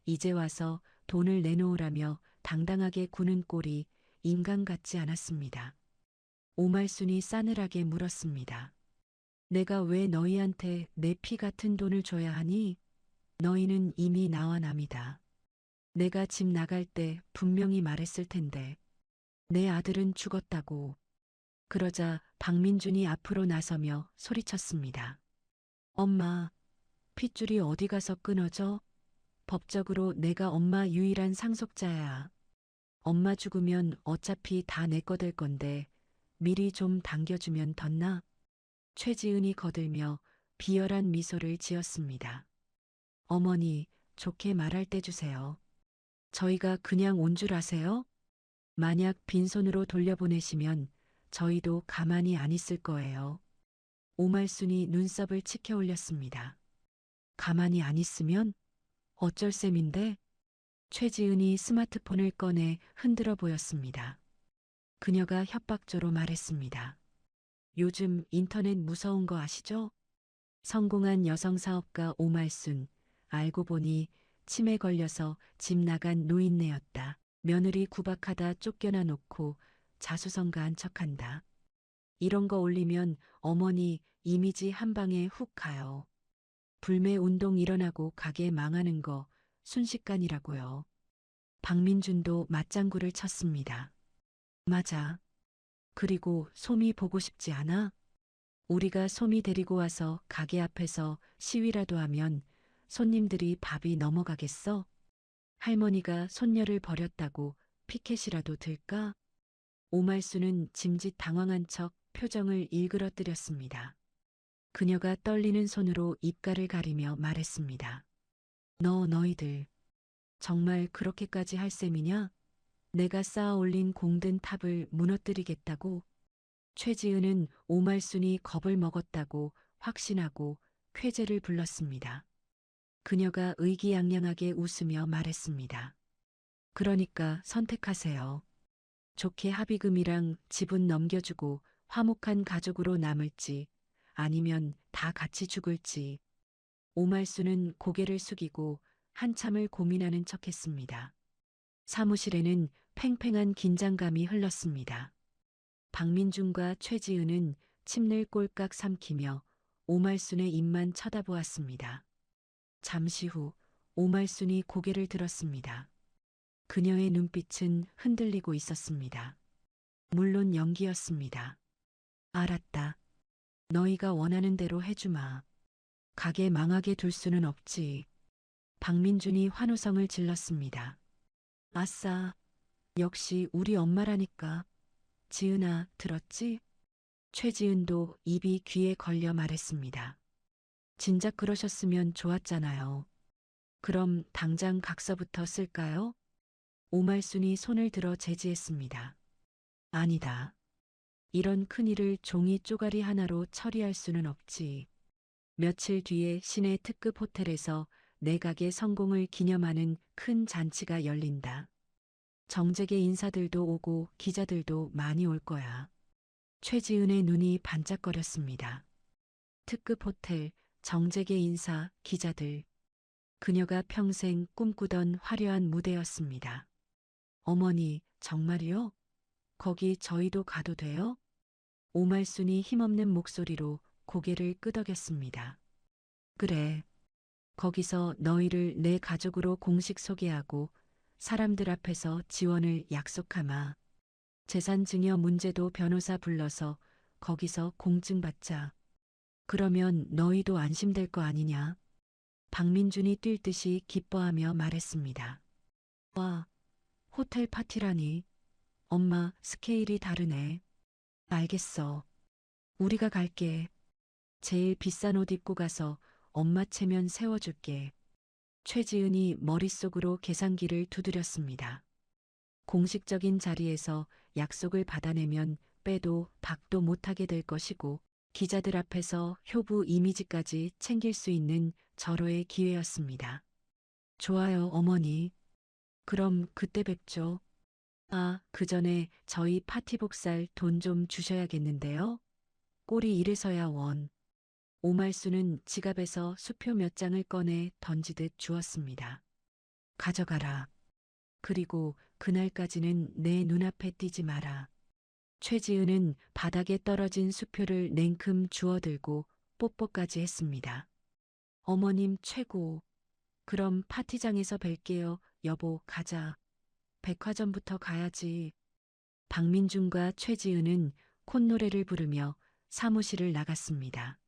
이제 와서 돈을 내놓으라며 당당하게 구는 꼴이 인간 같지 않았습니다. 오말순이 싸늘하게 물었습니다. 내가 왜 너희한테 내 피 같은 돈을 줘야 하니? 너희는 이미 나와 남이다. 내가 집 나갈 때 분명히 말했을 텐데 내 아들은 죽었다고. 그러자 박민준이 앞으로 나서며 소리쳤습니다. 엄마, 핏줄이 어디 가서 끊어져? 법적으로 내가 엄마 유일한 상속자야. 엄마 죽으면 어차피 다 내 거 될 건데 미리 좀 당겨주면 덧나? 최지은이 거들며 비열한 미소를 지었습니다. 어머니, 좋게 말할 때 주세요. 저희가 그냥 온 줄 아세요? 만약 빈손으로 돌려보내시면 저희도 가만히 안 있을 거예요. 오말순이 눈썹을 치켜 올렸습니다. 가만히 안 있으면? 어쩔 셈인데? 최지은이 스마트폰을 꺼내 흔들어 보였습니다. 그녀가 협박조로 말했습니다. 요즘 인터넷 무서운 거 아시죠? 성공한 여성 사업가 오말순, 알고 보니 치매 걸려서 집 나간 노인네였다. 며느리 구박하다 쫓겨나 놓고 자수성가한 척한다. 이런 거 올리면 어머니 이미지 한 방에 훅 가요. 불매 운동 일어나고 가게 망하는 거 순식간이라고요. 박민준도 맞장구를 쳤습니다. 맞아. 그리고 소미 보고 싶지 않아? 우리가 소미 데리고 와서 가게 앞에서 시위라도 하면 손님들이 밥이 넘어가겠어? 할머니가 손녀를 버렸다고 피켓이라도 들까? 오말수는 짐짓 당황한 척 표정을 일그러뜨렸습니다. 그녀가 떨리는 손으로 입가를 가리며 말했습니다. 너희들 정말 그렇게까지 할 셈이냐? 내가 쌓아 올린 공든 탑을 무너뜨리겠다고? 최지은은 오말순이 겁을 먹었다고 확신하고 쾌재를 불렀습니다. 그녀가 의기양양하게 웃으며 말했습니다. 그러니까 선택하세요. 좋게 합의금이랑 지분 넘겨주고 화목한 가족으로 남을지 아니면 다 같이 죽을지. 오말수는 고개를 숙이고 한참을 고민하는 척했습니다. 사무실에는 팽팽한 긴장감이 흘렀습니다. 박민준과 최지은은 침을 꼴깍 삼키며 오말순의 입만 쳐다보았습니다. 잠시 후 오말순이 고개를 들었습니다. 그녀의 눈빛은 흔들리고 있었습니다. 물론 연기였습니다. 알았다. 너희가 원하는 대로 해주마. 가게 망하게 둘 수는 없지. 박민준이 환호성을 질렀습니다. 아싸. 역시 우리 엄마라니까. 지은아, 들었지? 최지은도 입이 귀에 걸려 말했습니다. 진작 그러셨으면 좋았잖아요. 그럼 당장 각서부터 쓸까요? 오말순이 손을 들어 제지했습니다. 아니다. 이런 큰일을 종이 쪼가리 하나로 처리할 수는 없지. 며칠 뒤에 시내 특급 호텔에서 내 가게 성공을 기념하는 큰 잔치가 열린다. 정재계 인사들도 오고 기자들도 많이 올 거야. 최지은의 눈이 반짝거렸습니다. 특급 호텔, 정재계 인사, 기자들. 그녀가 평생 꿈꾸던 화려한 무대였습니다. 어머니, 정말이요? 거기 저희도 가도 돼요? 오말순이 힘없는 목소리로 고개를 끄덕였습니다. 그래. 거기서 너희를 내 가족으로 공식 소개하고 사람들 앞에서 지원을 약속하마. 재산 증여 문제도 변호사 불러서 거기서 공증받자. 그러면 너희도 안심될 거 아니냐? 박민준이 뛸 듯이 기뻐하며 말했습니다. 와, 호텔 파티라니. 엄마, 스케일이 다르네. 알겠어. 우리가 갈게. 제일 비싼 옷 입고 가서 엄마 체면 세워줄게. 최지은이 머릿속으로 계산기를 두드렸습니다. 공식적인 자리에서 약속을 받아내면 빼도 박도 못하게 될 것이고 기자들 앞에서 효부 이미지까지 챙길 수 있는 절호의 기회였습니다. 좋아요, 어머니. 그럼 그때 뵙죠. 아, 그 전에 저희 파티복 살 돈 좀 주셔야겠는데요. 꼴이 이래서야 원. 오말수는 지갑에서 수표 몇 장을 꺼내 던지듯 주었습니다. 가져가라. 그리고 그날까지는 내 눈앞에 띄지 마라. 최지은은 바닥에 떨어진 수표를 냉큼 주워들고 뽀뽀까지 했습니다. 어머님 최고. 그럼 파티장에서 뵐게요. 여보, 가자. 백화점부터 가야지. 박민준과 최지은은 콧노래를 부르며 사무실을 나갔습니다.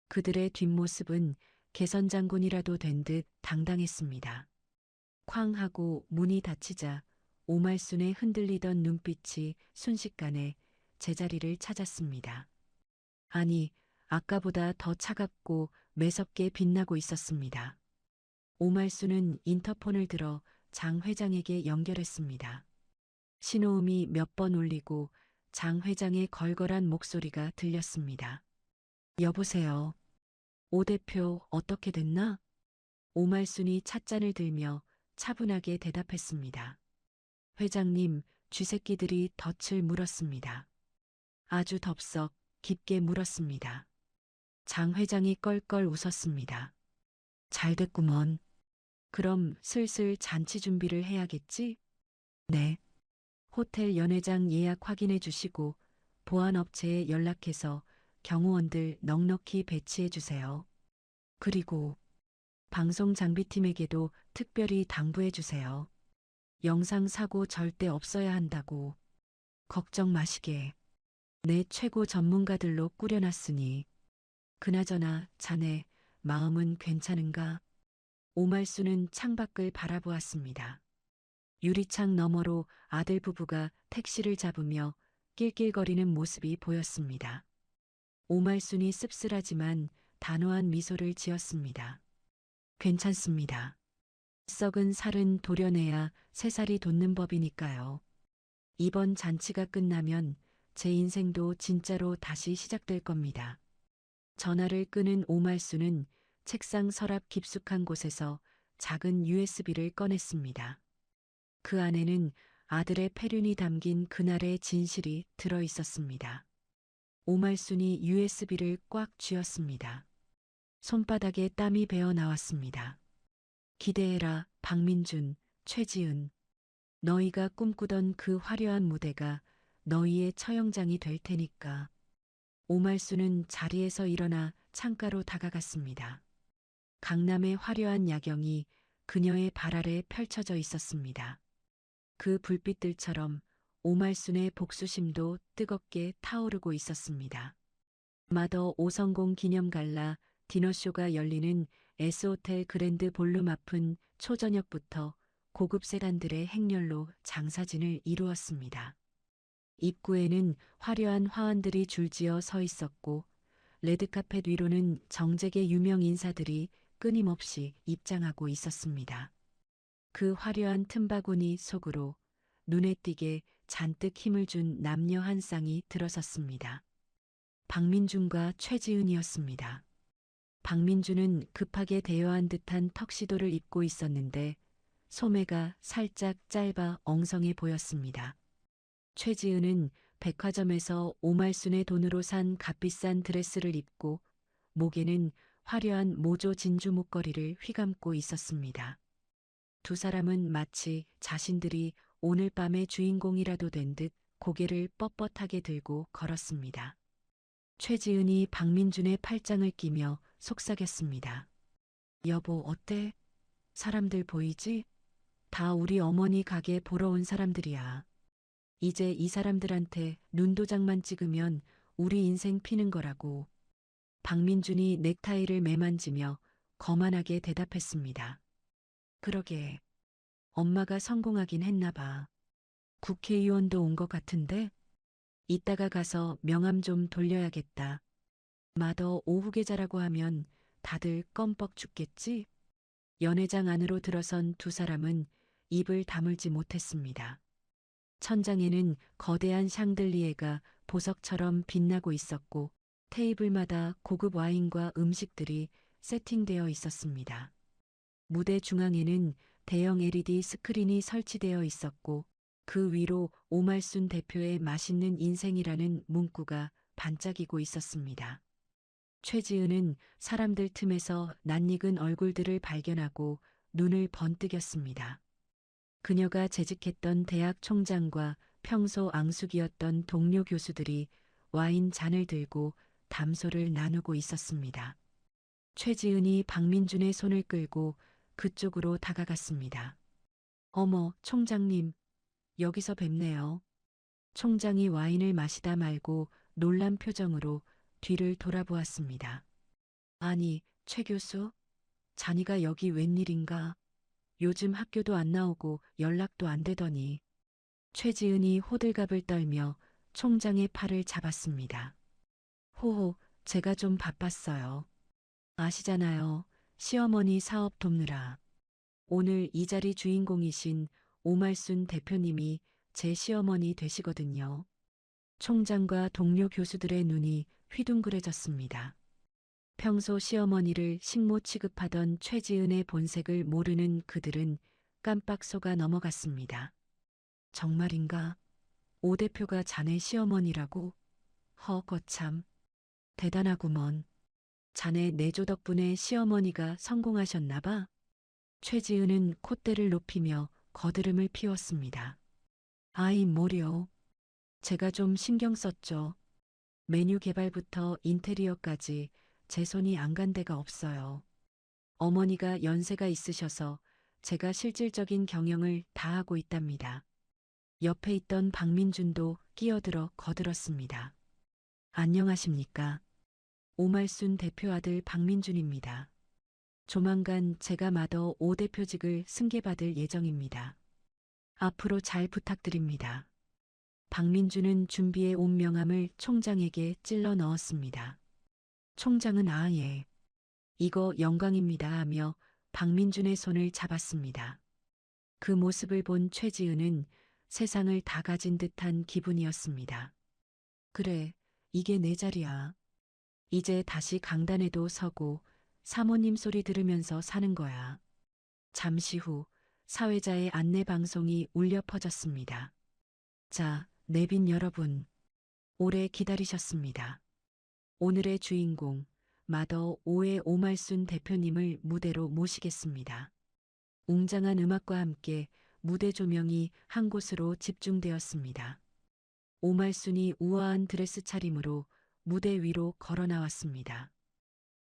그들의 뒷모습은 개선장군이라도 된 듯 당당했습니다. 쾅 하고 문이 닫히자 오말순의 흔들리던 눈빛이 순식간에 제자리를 찾았습니다. 아니, 아까보다 더 차갑고 매섭게 빛나고 있었습니다. 오말순은 인터폰을 들어 장 회장에게 연결했습니다. 신호음이 몇 번 울리고 장 회장의 걸걸한 목소리가 들렸습니다. 여보세요. 오 대표 어떻게 됐나? 오말순이 찻잔을 들며 차분하게 대답했습니다. 회장님, 쥐새끼들이 덫을 물었습니다. 아주 덥석 깊게 물었습니다. 장 회장이 껄껄 웃었습니다. 잘 됐구먼. 그럼 슬슬 잔치 준비를 해야겠지? 네. 호텔 연회장 예약 확인해 주시고 보안업체에 연락해서 경호원들 넉넉히 배치해 주세요. 그리고 방송 장비팀에게도 특별히 당부해 주세요. 영상 사고 절대 없어야 한다고. 걱정 마시게. 내 최고 전문가들로 꾸려놨으니. 그나저나 자네 마음은 괜찮은가? 오말수는 창밖을 바라보았습니다. 유리창 너머로 아들 부부가 택시를 잡으며 낄낄거리는 모습이 보였습니다. 오말순이 씁쓸하지만 단호한 미소를 지었습니다. 괜찮습니다. 썩은 살은 도려내야 새살이 돋는 법이니까요. 이번 잔치가 끝나면 제 인생도 진짜로 다시 시작될 겁니다. 전화를 끄는 오말수는 책상 서랍 깊숙한 곳에서 작은 USB를 꺼냈습니다. 그 안에는 아들의 폐륜이 담긴 그날의 진실이 들어 있었습니다. 오말순이 USB를 꽉 쥐었습니다. 손바닥에 땀이 배어 나왔습니다. 기대해라, 박민준, 최지은. 너희가 꿈꾸던 그 화려한 무대가 너희의 처형장이 될 테니까. 오말수는 자리에서 일어나 창가로 다가갔습니다. 강남의 화려한 야경이 그녀의 발 아래 펼쳐져 있었습니다. 그 불빛들처럼 오말순의 복수심도 뜨겁게 타오르고 있었습니다. 마더 5성공 기념갈라 디너쇼가 열리는 S호텔 그랜드 볼룸 앞은 초저녁부터 고급 세단들의 행렬로 장사진을 이루었습니다. 입구에는 화려한 화환들이 줄지어 서 있었고 레드카펫 위로는 정재계 유명 인사들이 끊임없이 입장하고 있었습니다. 그 화려한 틈바구니 속으로 눈에 띄게 잔뜩 힘을 준 남녀 한 쌍이 들어섰습니다. 박민준과 최지은이었습니다. 박민준은 급하게 대여한 듯한 턱시도를 입고 있었는데 소매가 살짝 짧아 엉성해 보였습니다. 최지은은 백화점에서 오말순의 돈으로 산 값비싼 드레스를 입고 목에는 화려한 모조 진주 목걸이를 휘감고 있었습니다. 두 사람은 마치 자신들이 오늘 밤의 주인공이라도 된 듯 고개를 뻣뻣하게 들고 걸었습니다. 최지은이 박민준의 팔짱을 끼며 속삭였습니다. 여보, 어때? 사람들 보이지? 다 우리 어머니 가게 보러 온 사람들이야. 이제 이 사람들한테 눈도장만 찍으면 우리 인생 피는 거라고. 박민준이 넥타이를 매만지며 거만하게 대답했습니다. 그러게. 엄마가 성공하긴 했나 봐. 국회의원도 온 것 같은데? 이따가 가서 명함 좀 돌려야겠다. 마더 오후 계좌라고 하면 다들 껌뻑 죽겠지? 연회장 안으로 들어선 두 사람은 입을 다물지 못했습니다. 천장에는 거대한 샹들리에가 보석처럼 빛나고 있었고 테이블마다 고급 와인과 음식들이 세팅되어 있었습니다. 무대 중앙에는 대형 LED 스크린이 설치되어 있었고 그 위로 오말순 대표의 맛있는 인생이라는 문구가 반짝이고 있었습니다. 최지은은 사람들 틈에서 낯익은 얼굴들을 발견하고 눈을 번뜩였습니다. 그녀가 재직했던 대학 총장과 평소 앙숙이었던 동료 교수들이 와인 잔을 들고 담소를 나누고 있었습니다. 최지은이 박민준의 손을 끌고 그쪽으로 다가갔습니다. 어머, 총장님, 여기서 뵙네요. 총장이 와인을 마시다 말고 놀란 표정으로 뒤를 돌아보았습니다. 아니, 최 교수? 자니가 여기 웬일인가? 요즘 학교도 안 나오고 연락도 안 되더니. 최지은이 호들갑을 떨며 총장의 팔을 잡았습니다. 호호, 제가 좀 바빴어요. 아시잖아요. 시어머니 사업 돕느라. 오늘 이 자리 주인공이신 오말순 대표님이 제 시어머니 되시거든요. 총장과 동료 교수들의 눈이 휘둥그레졌습니다. 평소 시어머니를 식모 취급하던 최지은의 본색을 모르는 그들은 깜빡 속아 넘어갔습니다. 정말인가? 오 대표가 자네 시어머니라고? 거참. 대단하구먼. 자네 내조 덕분에 시어머니가 성공하셨나 봐? 최지은은 콧대를 높이며 거드름을 피웠습니다. 아이 뭐려. 제가 좀 신경 썼죠. 메뉴 개발부터 인테리어까지 제 손이 안 간 데가 없어요. 어머니가 연세가 있으셔서 제가 실질적인 경영을 다 하고 있답니다. 옆에 있던 박민준도 끼어들어 거들었습니다. 안녕하십니까. 오말순 대표 아들 박민준입니다. 조만간 제가 마더 오 대표직을 승계받을 예정입니다. 앞으로 잘 부탁드립니다. 박민준은 준비해 온 명함을 총장에게 찔러 넣었습니다. 총장은 아예 이거 영광입니다 하며 박민준의 손을 잡았습니다. 그 모습을 본 최지은은 세상을 다 가진 듯한 기분이었습니다. 그래, 이게 내 자리야. 이제 다시 강단에도 서고 사모님 소리 들으면서 사는 거야. 잠시 후 사회자의 안내 방송이 울려 퍼졌습니다. 자, 내빈 여러분, 오래 기다리셨습니다. 오늘의 주인공, 마더 오의 오말순 대표님을 무대로 모시겠습니다. 웅장한 음악과 함께 무대 조명이 한 곳으로 집중되었습니다. 오말순이 우아한 드레스 차림으로 무대 위로 걸어 나왔습니다.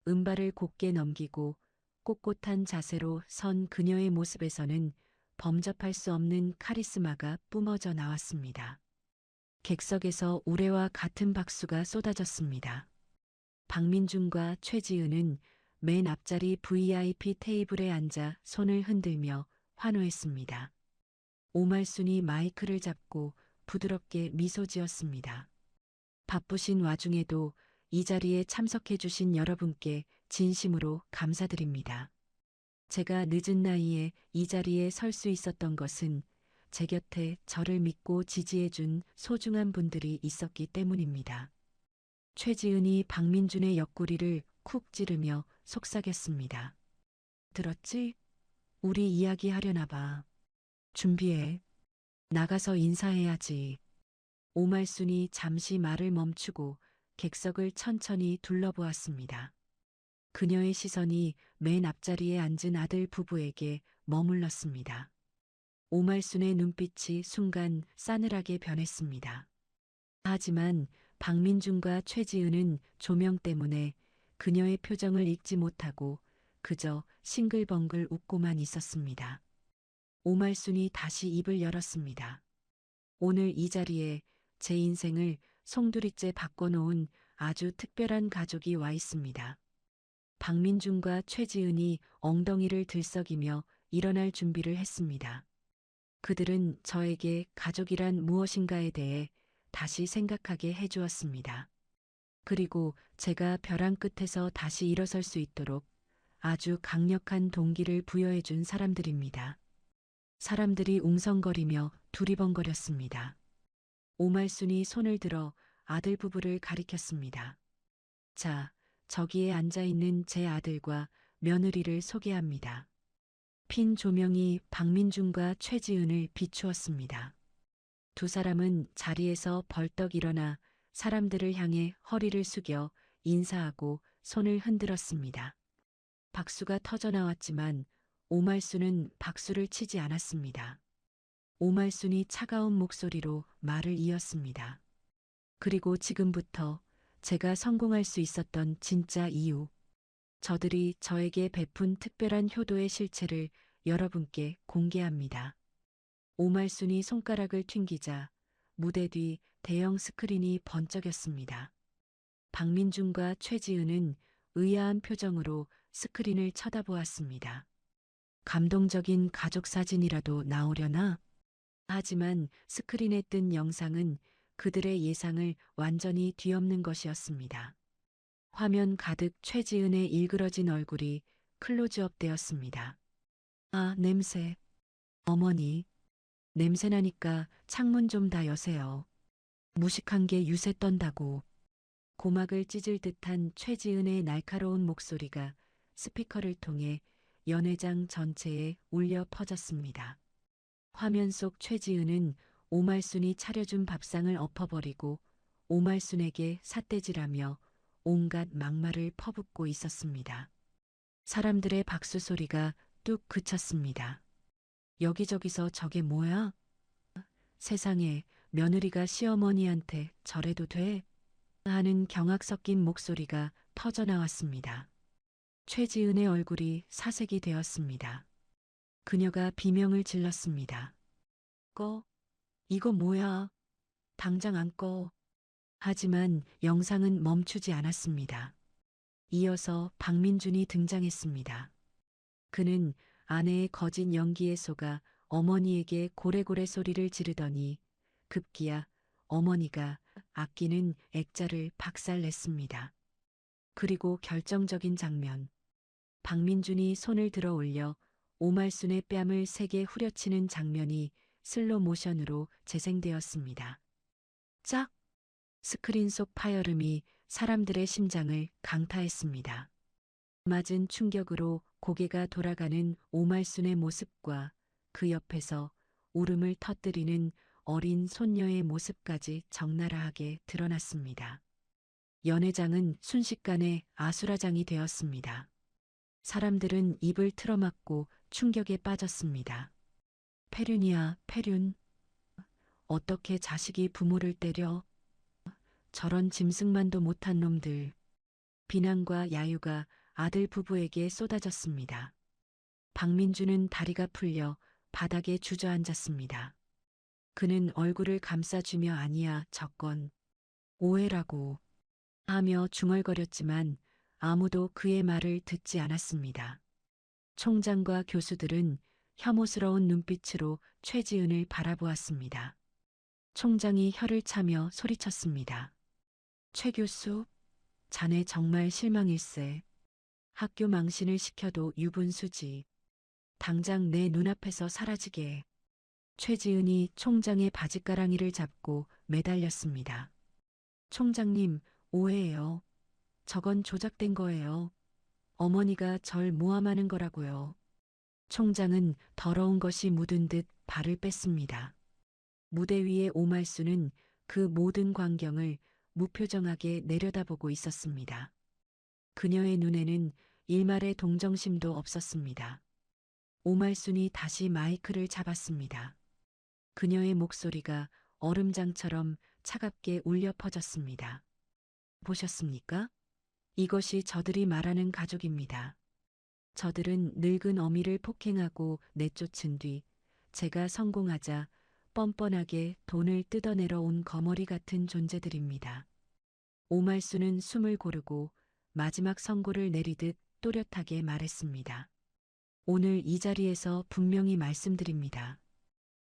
음발을 곧게 넘기고 꼿꼿한 자세로 선 그녀의 모습에서는 범접할 수 없는 카리스마가 뿜어져 나왔습니다. 객석에서 우레와 같은 박수가 쏟아졌습니다. 박민준과 최지은은 맨 앞자리 VIP 테이블에 앉아 손을 흔들며 환호했습니다. 오말순이 마이크를 잡고 부드럽게 미소 지었습니다. 바쁘신 와중에도 이 자리에 참석해 주신 여러분께 진심으로 감사드립니다. 제가 늦은 나이에 이 자리에 설 수 있었던 것은 제 곁에 저를 믿고 지지해 준 소중한 분들이 있었기 때문입니다. 최지은이 박민준의 옆구리를 쿡 찌르며 속삭였습니다. 들었지? 우리 이야기하려나 봐. 준비해. 나가서 인사해야지. 오말순이 잠시 말을 멈추고 객석을 천천히 둘러보았습니다. 그녀의 시선이 맨 앞자리에 앉은 아들 부부에게 머물렀습니다. 오말순의 눈빛이 순간 싸늘하게 변했습니다. 하지만 박민준과 최지은은 조명 때문에 그녀의 표정을 읽지 못하고 그저 싱글벙글 웃고만 있었습니다. 오말순이 다시 입을 열었습니다. 오늘 이 자리에 제 인생을 송두리째 바꿔놓은 아주 특별한 가족이 와 있습니다. 박민준과 최지은이 엉덩이를 들썩이며 일어날 준비를 했습니다. 그들은 저에게 가족이란 무엇인가에 대해 다시 생각하게 해주었습니다. 그리고 제가 벼랑 끝에서 다시 일어설 수 있도록 아주 강력한 동기를 부여해 준 사람들입니다. 사람들이 웅성거리며 두리번거렸습니다. 오말순이 손을 들어 아들 부부를 가리켰습니다. 자, 저기에 앉아있는 제 아들과 며느리를 소개합니다. 핀 조명이 박민준과 최지은을 비추었습니다. 두 사람은 자리에서 벌떡 일어나 사람들을 향해 허리를 숙여 인사하고 손을 흔들었습니다. 박수가 터져나왔지만 오말순은 박수를 치지 않았습니다. 오말순이 차가운 목소리로 말을 이었습니다. 그리고 지금부터 제가 성공할 수 있었던 진짜 이유, 저들이 저에게 베푼 특별한 효도의 실체를 여러분께 공개합니다. 오말순이 손가락을 튕기자 무대 뒤 대형 스크린이 번쩍였습니다. 박민준과 최지은은 의아한 표정으로 스크린을 쳐다보았습니다. 감동적인 가족 사진이라도 나오려나? 하지만 스크린에 뜬 영상은 그들의 예상을 완전히 뒤엎는 것이었습니다. 화면 가득 최지은의 일그러진 얼굴이 클로즈업 되었습니다. 아, 냄새. 어머니. 냄새나니까 창문 좀 다 여세요. 무식한 게 유세 떤다고. 고막을 찢을 듯한 최지은의 날카로운 목소리가 스피커를 통해 연회장 전체에 울려 퍼졌습니다. 화면 속 최지은은 오말순이 차려준 밥상을 엎어버리고 오말순에게 삿대질하며 온갖 막말을 퍼붓고 있었습니다. 사람들의 박수 소리가 뚝 그쳤습니다. 여기저기서 저게 뭐야? 세상에 며느리가 시어머니한테 저래도 돼? 하는 경악 섞인 목소리가 터져나왔습니다. 최지은의 얼굴이 사색이 되었습니다. 그녀가 비명을 질렀습니다. 꺼? 이거 뭐야? 당장 안 꺼. 하지만 영상은 멈추지 않았습니다. 이어서 박민준이 등장했습니다. 그는 아내의 거짓 연기에 속아 어머니에게 고래고래 소리를 지르더니 급기야 어머니가 아끼는 액자를 박살냈습니다. 그리고 결정적인 장면. 박민준이 손을 들어 올려 오말순의 뺨을 세게 후려치는 장면이 슬로 모션으로 재생되었습니다. 짝! 스크린 속 파열음이 사람들의 심장을 강타했습니다. 맞은 충격으로 고개가 돌아가는 오말순의 모습과 그 옆에서 울음을 터뜨리는 어린 손녀의 모습까지 적나라하게 드러났습니다. 연회장은 순식간에 아수라장이 되었습니다. 사람들은 입을 틀어막고 충격에 빠졌습니다. 페륜이야, 페륜. 어떻게 자식이 부모를 때려? 저런 짐승만도 못한 놈들. 비난과 야유가 아들 부부에게 쏟아졌습니다. 박민주는 다리가 풀려 바닥에 주저앉았습니다. 그는 얼굴을 감싸주며 아니야, 저건 오해라고 하며 중얼거렸지만 아무도 그의 말을 듣지 않았습니다. 총장과 교수들은 혐오스러운 눈빛으로 최지은을 바라보았습니다. 총장이 혀를 차며 소리쳤습니다. 최 교수, 자네 정말 실망일세. 학교 망신을 시켜도 유분수지. 당장 내 눈앞에서 사라지게. 최지은이 총장의 바짓가랑이를 잡고 매달렸습니다. 총장님, 오해예요. 저건 조작된 거예요. 어머니가 절 모함하는 거라고요. 총장은 더러운 것이 묻은 듯 발을 뺐습니다. 무대 위의 오말수는 그 모든 광경을 무표정하게 내려다보고 있었습니다. 그녀의 눈에는 일말의 동정심도 없었습니다. 오말순이 다시 마이크를 잡았습니다. 그녀의 목소리가 얼음장처럼 차갑게 울려 퍼졌습니다. 보셨습니까? 이것이 저들이 말하는 가족입니다. 저들은 늙은 어미를 폭행하고 내쫓은 뒤 제가 성공하자 뻔뻔하게 돈을 뜯어내러 온 거머리 같은 존재들입니다. 오말수는 숨을 고르고 마지막 선고를 내리듯 또렷하게 말했습니다. 오늘 이 자리에서 분명히 말씀드립니다.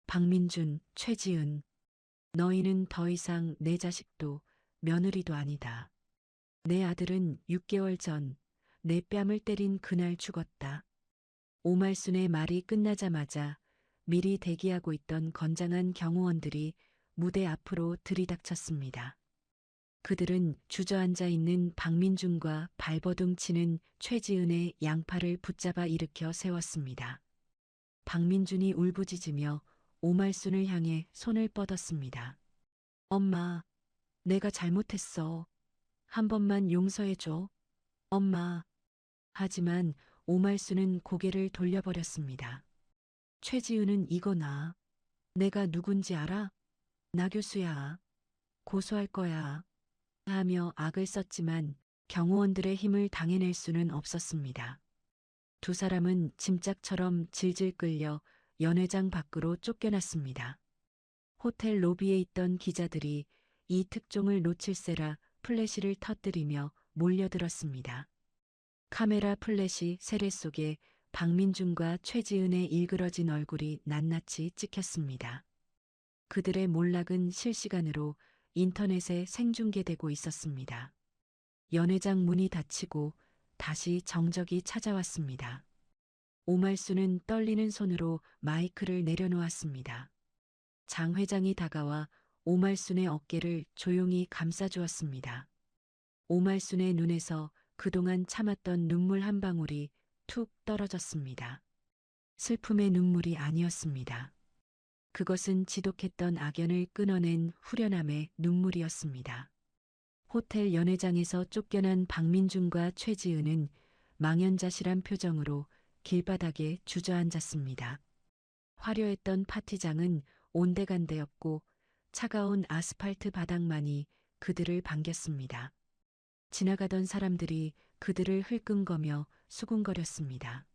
박민준, 최지은, 너희는 더 이상 내 자식도 며느리도 아니다. 내 아들은 6개월 전 내 뺨을 때린 그날 죽었다. 오말순의 말이 끝나자마자 미리 대기하고 있던 건장한 경호원들이 무대 앞으로 들이닥쳤습니다. 그들은 주저앉아 있는 박민준과 발버둥 치는 최지은의 양팔을 붙잡아 일으켜 세웠습니다. 박민준이 울부짖으며 오말순을 향해 손을 뻗었습니다. 엄마, 내가 잘못했어. 한 번만 용서해줘. 엄마. 하지만 오말순은 고개를 돌려버렸습니다. 최지은은 이거나. 내가 누군지 알아? 나 교수야. 고소할 거야. 하며 악을 썼지만 경호원들의 힘을 당해낼 수는 없었습니다. 두 사람은 짐짝처럼 질질 끌려 연회장 밖으로 쫓겨났습니다. 호텔 로비에 있던 기자들이 이 특종을 놓칠세라 플래시를 터뜨리며 몰려들었습니다. 카메라 플래시 세례 속에 박민준과 최지은의 일그러진 얼굴이 낱낱이 찍혔습니다. 그들의 몰락은 실시간으로 인터넷에 생중계되고 있었습니다. 연회장 문이 닫히고 다시 정적이 찾아왔습니다. 오말수는 떨리는 손으로 마이크를 내려놓았습니다. 장 회장이 다가와 오말순의 어깨를 조용히 감싸주었습니다. 오말순의 눈에서 그동안 참았던 눈물 한 방울이 툭 떨어졌습니다. 슬픔의 눈물이 아니었습니다. 그것은 지독했던 악연을 끊어낸 후련함의 눈물이었습니다. 호텔 연회장에서 쫓겨난 박민준과 최지은은 망연자실한 표정으로 길바닥에 주저앉았습니다. 화려했던 파티장은 온데간데였고 차가운 아스팔트 바닥만이 그들을 반겼습니다. 지나가던 사람들이 그들을 흘끔거며 수군거렸습니다.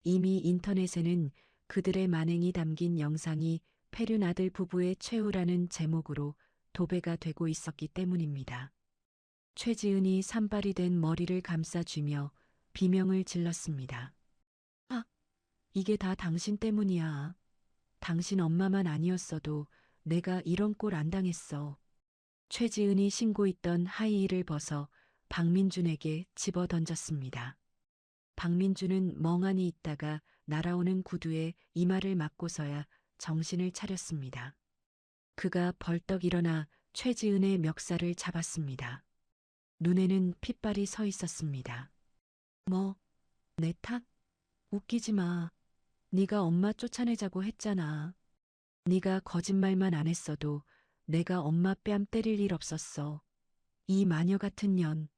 이미 인터넷에는 그들의 만행이 담긴 영상이 페륜 아들 부부의 최후라는 제목으로 도배가 되고 있었기 때문입니다. 최지은이 산발이 된 머리를 감싸쥐며 비명을 질렀습니다. 아, 이게 다 당신 때문이야. 당신 엄마만 아니었어도 내가 이런 꼴 안 당했어. 최지은이 신고 있던 하이힐을 벗어 박민준에게 집어 던졌습니다. 박민준은 멍하니 있다가 날아오는 구두에 이마를 맞고서야 정신을 차렸습니다. 그가 벌떡 일어나 최지은의 멱살을 잡았습니다. 눈에는 핏발이 서 있었습니다. 뭐, 내 탓? 웃기지 마. 네가 엄마 쫓아내자고 했잖아. 네가 거짓말만 안 했어도 내가 엄마 뺨 때릴 일 없었어. 이 마녀 같은 년.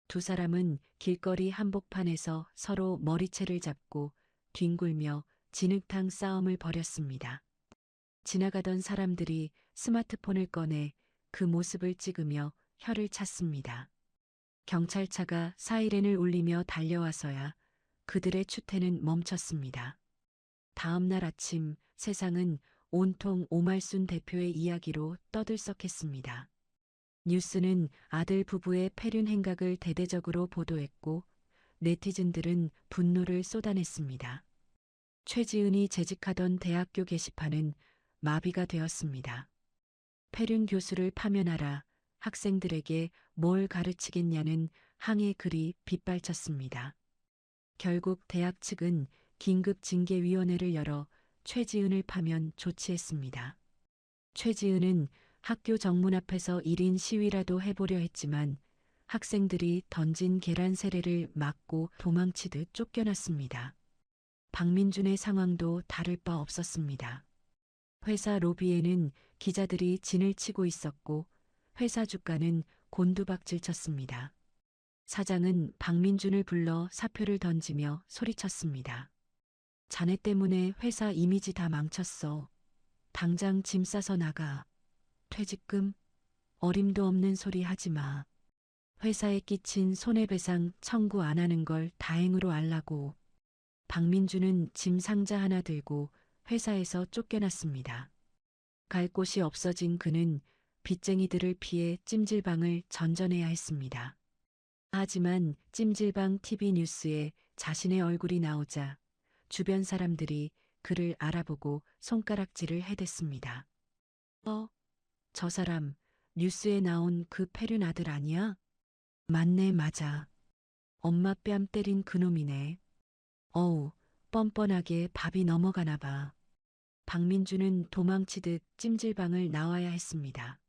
두 사람은 길거리 한복판에서 서로 머리채를 잡고 뒹굴며 진흙탕 싸움을 벌였습니다. 지나가던 사람들이 스마트폰을 꺼내 그 모습을 찍으며 혀를 찼습니다. 경찰차가 사이렌을 울리며 달려와서야 그들의 추태는 멈췄습니다. 다음 날 아침 세상은 온통 오말순 대표의 이야기로 떠들썩했습니다. 뉴스는 아들 부부의 폐륜 행각을 대대적으로 보도했고 네티즌들은 분노를 쏟아냈습니다. 최지은이 재직하던 대학교 게시판은 마비가 되었습니다. 폐륜 교수를 파면하라, 학생들에게 뭘 가르치겠냐는 항의 글이 빗발쳤습니다. 결국 대학 측은 긴급 징계위원회를 열어 최지은을 파면 조치했습니다. 최지은은 학교 정문 앞에서 1인 시위라도 해보려 했지만 학생들이 던진 계란 세례를 맞고 도망치듯 쫓겨났습니다. 박민준의 상황도 다를 바 없었습니다. 회사 로비에는 기자들이 진을 치고 있었고 회사 주가는 곤두박질 쳤습니다. 사장은 박민준을 불러 사표를 던지며 소리쳤습니다. 자네 때문에 회사 이미지 다 망쳤어. 당장 짐 싸서 나가. 퇴직금? 어림도 없는 소리 하지 마. 회사에 끼친 손해배상 청구 안 하는 걸 다행으로 알라고. 박민준은 짐 상자 하나 들고 회사에서 쫓겨났습니다. 갈 곳이 없어진 그는 빚쟁이들을 피해 찜질방을 전전해야 했습니다. 하지만 찜질방 TV 뉴스에 자신의 얼굴이 나오자 주변 사람들이 그를 알아보고 손가락질을 해댔습니다. 저 사람 뉴스에 나온 그 폐륜 아들 아니야? 맞네, 맞아. 엄마 뺨 때린 그놈이네. 어우, 뻔뻔하게 밥이 넘어가나 봐. 박민주는 도망치듯 찜질방을 나와야 했습니다.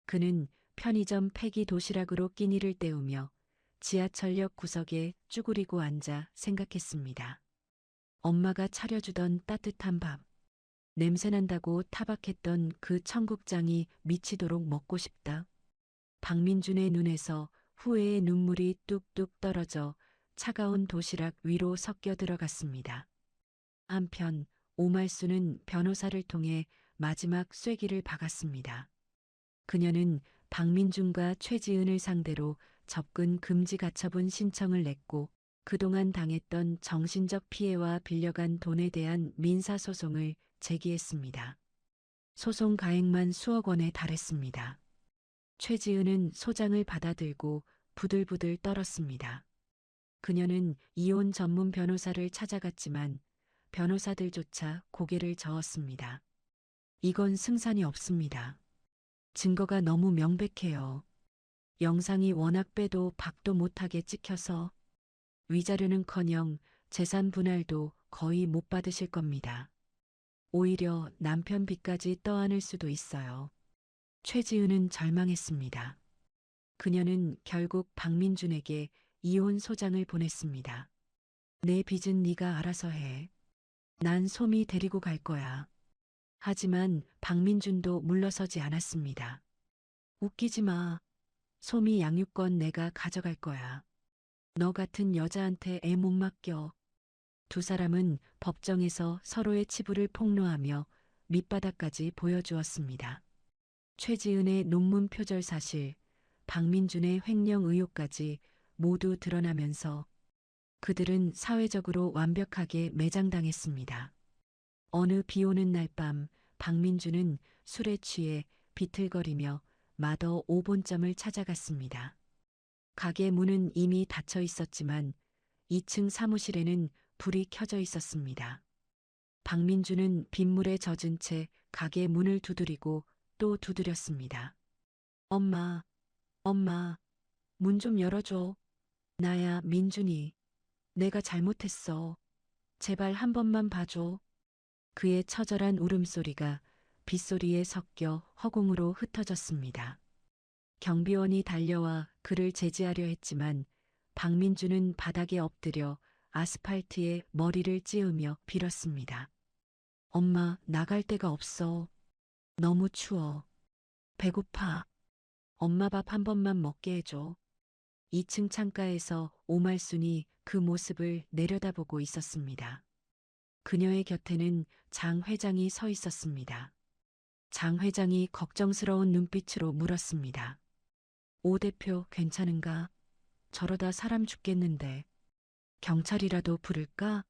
그는 편의점 폐기 도시락으로 끼니를 때우며 지하철역 구석에 쭈그리고 앉아 생각했습니다. 엄마가 차려주던 따뜻한 밥, 냄새난다고 타박했던 그 청국장이 미치도록 먹고 싶다. 박민준의 눈에서 후회의 눈물이 뚝뚝 떨어져 차가운 도시락 위로 섞여 들어갔습니다. 한편 오말수는 변호사를 통해 마지막 쐐기를 박았습니다. 그녀는 박민준과 최지은을 상대로 접근 금지 가처분 신청을 냈고 그동안 당했던 정신적 피해와 빌려간 돈에 대한 민사소송을 제기했습니다. 소송 가액만 수억 원에 달했습니다. 최지은은 소장을 받아들고 부들부들 떨었습니다. 그녀는 이혼 전문 변호사를 찾아갔지만 변호사들조차 고개를 저었습니다. 이건 승산이 없습니다. 증거가 너무 명백해요. 영상이 워낙 빼도 박도 못하게 찍혀서 위자료는커녕 재산 분할도 거의 못 받으실 겁니다. 오히려 남편 빚까지 떠안을 수도 있어요. 최지은은 절망했습니다. 그녀는 결국 박민준에게 이혼 소장을 보냈습니다. 내 빚은 네가 알아서 해. 난 솜이 데리고 갈 거야. 하지만 박민준도 물러서지 않았습니다. 웃기지 마. 솜이 양육권 내가 가져갈 거야. 너 같은 여자한테 애 못 맡겨. 두 사람은 법정에서 서로의 치부를 폭로하며 밑바닥까지 보여주었습니다. 최지은의 논문 표절 사실, 박민준의 횡령 의혹까지 모두 드러나면서 그들은 사회적으로 완벽하게 매장당했습니다. 어느 비 오는 날 밤 박민준은 술에 취해 비틀거리며 마더 5본점을 찾아갔습니다. 가게 문은 이미 닫혀 있었지만 2층 사무실에는 불이 켜져 있었습니다. 박민준은 빗물에 젖은 채 가게 문을 두드리고 또 두드렸습니다. 엄마, 엄마, 문 좀 열어줘. 나야, 민준이. 내가 잘못했어. 제발 한 번만 봐줘. 그의 처절한 울음소리가 빗소리에 섞여 허공으로 흩어졌습니다. 경비원이 달려와 그를 제지하려 했지만 박민주는 바닥에 엎드려 아스팔트에 머리를 찌으며 빌었습니다. 엄마, 나갈 데가 없어. 너무 추워. 배고파. 엄마 밥 한 번만 먹게 해줘. 2층 창가에서 오말순이 그 모습을 내려다보고 있었습니다. 그녀의 곁에는 장 회장이 서 있었습니다. 장 회장이 걱정스러운 눈빛으로 물었습니다. 오 대표 괜찮은가? 저러다 사람 죽겠는데. 경찰이라도 부를까?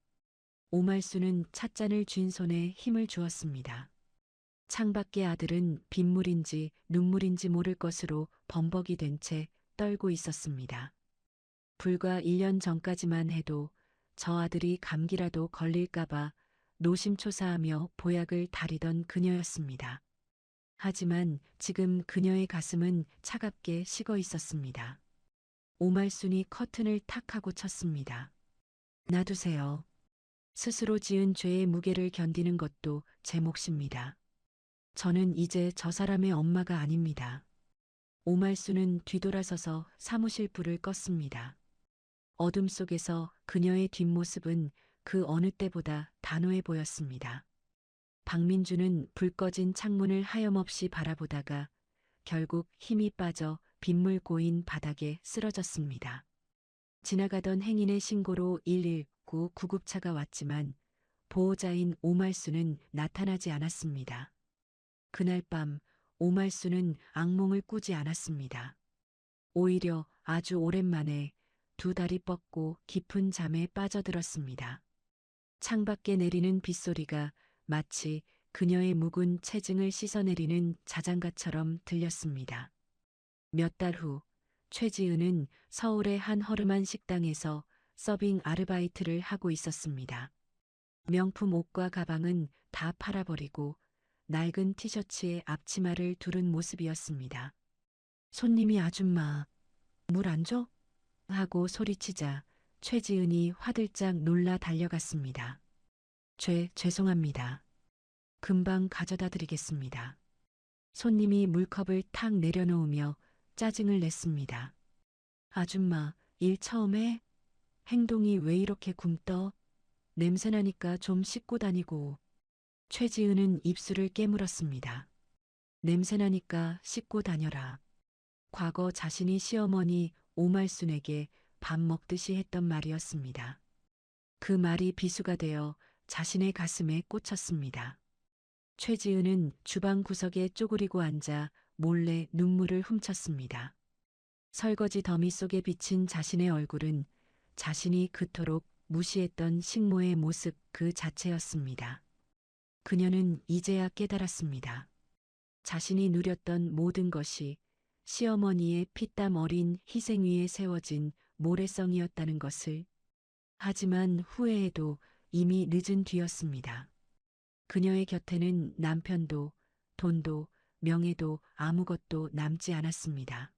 오말수는 찻잔을 쥔 손에 힘을 주었습니다. 창밖의 아들은 빗물인지 눈물인지 모를 것으로 범벅이 된 채 떨고 있었습니다. 불과 1년 전까지만 해도 저 아들이 감기라도 걸릴까봐 노심초사하며 보약을 다리던 그녀였습니다. 하지만 지금 그녀의 가슴은 차갑게 식어 있었습니다. 오말순이 커튼을 탁 하고 쳤습니다. 놔두세요. 스스로 지은 죄의 무게를 견디는 것도 제 몫입니다. 저는 이제 저 사람의 엄마가 아닙니다. 오말순은 뒤돌아서서 사무실 불을 껐습니다. 어둠 속에서 그녀의 뒷모습은 그 어느 때보다 단호해 보였습니다. 박민주는 불 꺼진 창문을 하염없이 바라보다가 결국 힘이 빠져 빗물 고인 바닥에 쓰러졌습니다. 지나가던 행인의 신고로 119 구급차가 왔지만 보호자인 오말수는 나타나지 않았습니다. 그날 밤 오말수는 악몽을 꾸지 않았습니다. 오히려 아주 오랜만에 두 다리 뻗고 깊은 잠에 빠져들었습니다. 창밖에 내리는 빗소리가 마치 그녀의 묵은 체증을 씻어내리는 자장가처럼 들렸습니다. 몇 달 후 최지은은 서울의 한 허름한 식당에서 서빙 아르바이트를 하고 있었습니다. 명품 옷과 가방은 다 팔아버리고 낡은 티셔츠에 앞치마를 두른 모습이었습니다. 손님이 아줌마, 물 안 줘? 하고 소리치자 최지은이 화들짝 놀라 달려갔습니다. 죄송합니다. 금방 가져다 드리겠습니다. 손님이 물컵을 탁 내려놓으며 짜증을 냈습니다. 아줌마, 일 처음 해? 행동이 왜 이렇게 굼떠? 냄새나니까 좀 씻고 다니고. 최지은은 입술을 깨물었습니다. 냄새나니까 씻고 다녀라. 과거 자신이 시어머니 오말순에게 밥 먹듯이 했던 말이었습니다. 그 말이 비수가 되어 자신의 가슴에 꽂혔습니다. 최지은은 주방 구석에 쪼그리고 앉아 몰래 눈물을 훔쳤습니다. 설거지 더미 속에 비친 자신의 얼굴은 자신이 그토록 무시했던 식모의 모습 그 자체였습니다. 그녀는 이제야 깨달았습니다. 자신이 누렸던 모든 것이 시어머니의 피땀 어린 희생 위에 세워진 모래성이었다는 것을. 하지만 후회해도 이미 늦은 뒤였습니다. 그녀의 곁에는 남편도 돈도 명예도 아무것도 남지 않았습니다.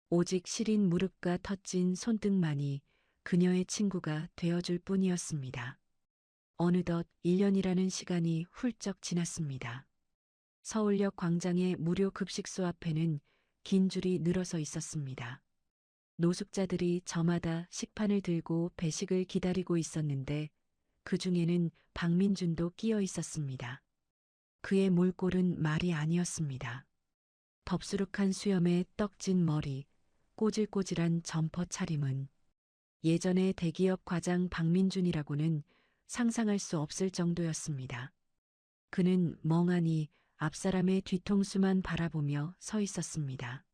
오직 시린 무릎과 터진 손등만이 그녀의 친구가 되어줄 뿐이었습니다. 어느덧 1년이라는 시간이 훌쩍 지났습니다. 서울역 광장의 무료 급식소 앞에는 긴 줄이 늘어서 있었습니다. 노숙자들이 저마다 식판을 들고 배식을 기다리고 있었는데 그 중에는 박민준도 끼어 있었습니다. 그의 몰골은 말이 아니었습니다. 덥수룩한 수염에 떡진 머리, 꼬질꼬질한 점퍼 차림은 예전의 대기업 과장 박민준이라고는 상상할 수 없을 정도였습니다. 그는 멍하니 앞사람의 뒤통수만 바라보며 서 있었습니다.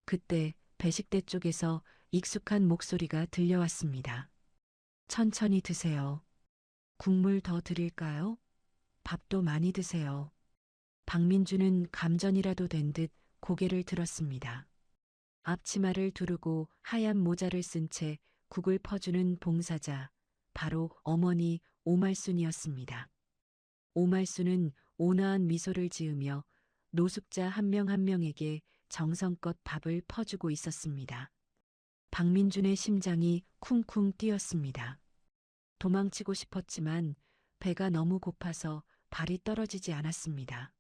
그때 배식대 쪽에서 익숙한 목소리가 들려왔습니다. 천천히 드세요. 국물 더 드릴까요? 밥도 많이 드세요. 박민주는 감전이라도 된 듯 고개를 들었습니다. 앞치마를 두르고 하얀 모자를 쓴 채 국을 퍼주는 봉사자, 바로 어머니 오말순이었습니다. 오말순은 온화한 미소를 지으며 노숙자 한 명 한 명에게 정성껏 밥을 퍼주고 있었습니다. 박민준의 심장이 쿵쿵 뛰었습니다. 도망치고 싶었지만 배가 너무 고파서 발이 떨어지지 않았습니다.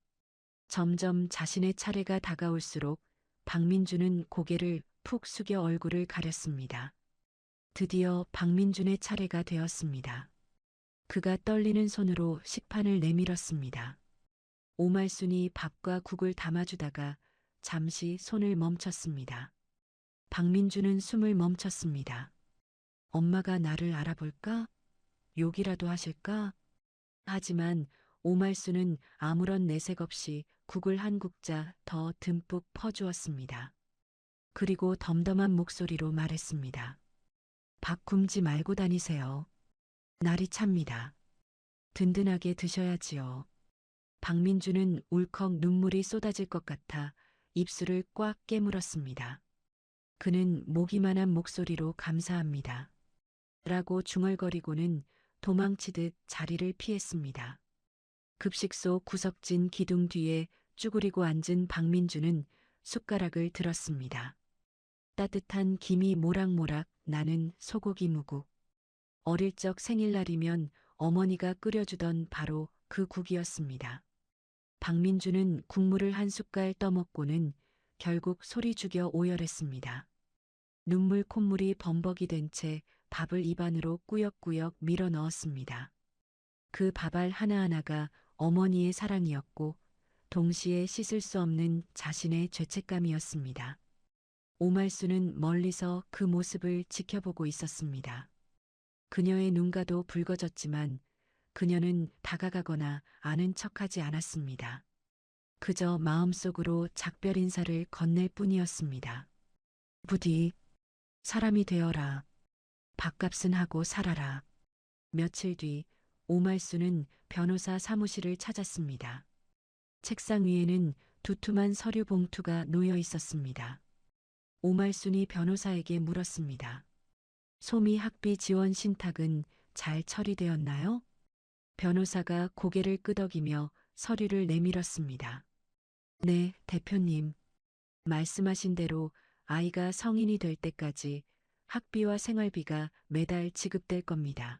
점점 자신의 차례가 다가올수록 박민준은 고개를 푹 숙여 얼굴을 가렸습니다. 드디어 박민준의 차례가 되었습니다. 그가 떨리는 손으로 식판을 내밀었습니다. 오말순이 밥과 국을 담아주다가 잠시 손을 멈췄습니다. 박민준은 숨을 멈췄습니다. 엄마가 나를 알아볼까? 욕이라도 하실까? 하지만 오말순은 아무런 내색 없이 국을 한 국자 더 듬뿍 퍼주었습니다. 그리고 덤덤한 목소리로 말했습니다. 밥 굶지 말고 다니세요. 날이 찹니다. 든든하게 드셔야지요. 박민주는 울컥 눈물이 쏟아질 것 같아 입술을 꽉 깨물었습니다. 그는 모기만한 목소리로 감사합니다. 라고 중얼거리고는 도망치듯 자리를 피했습니다. 급식소 구석진 기둥 뒤에 쭈그리고 앉은 박민주는 숟가락을 들었습니다. 따뜻한 김이 모락모락 나는 소고기 무국. 어릴 적 생일날이면 어머니가 끓여주던 바로 그 국이었습니다. 박민주는 국물을 한 숟갈 떠먹고는 결국 소리 죽여 오열했습니다. 눈물 콧물이 범벅이 된 채 밥을 입안으로 꾸역꾸역 밀어 넣었습니다. 그 밥알 하나하나가 어머니의 사랑이었고 동시에 씻을 수 없는 자신의 죄책감이었습니다. 오말수는 멀리서 그 모습을 지켜보고 있었습니다. 그녀의 눈가도 붉어졌지만 그녀는 다가가거나 아는 척하지 않았습니다. 그저 마음속으로 작별 인사를 건넬 뿐이었습니다. 부디 사람이 되어라. 밥값은 하고 살아라. 며칠 뒤 오말수는 변호사 사무실을 찾았습니다. 책상 위에는 두툼한 서류 봉투가 놓여 있었습니다. 오말순이 변호사에게 물었습니다. 소미 학비 지원 신탁은 잘 처리되었나요? 변호사가 고개를 끄덕이며 서류를 내밀었습니다. 네, 대표님. 말씀하신 대로 아이가 성인이 될 때까지 학비와 생활비가 매달 지급될 겁니다.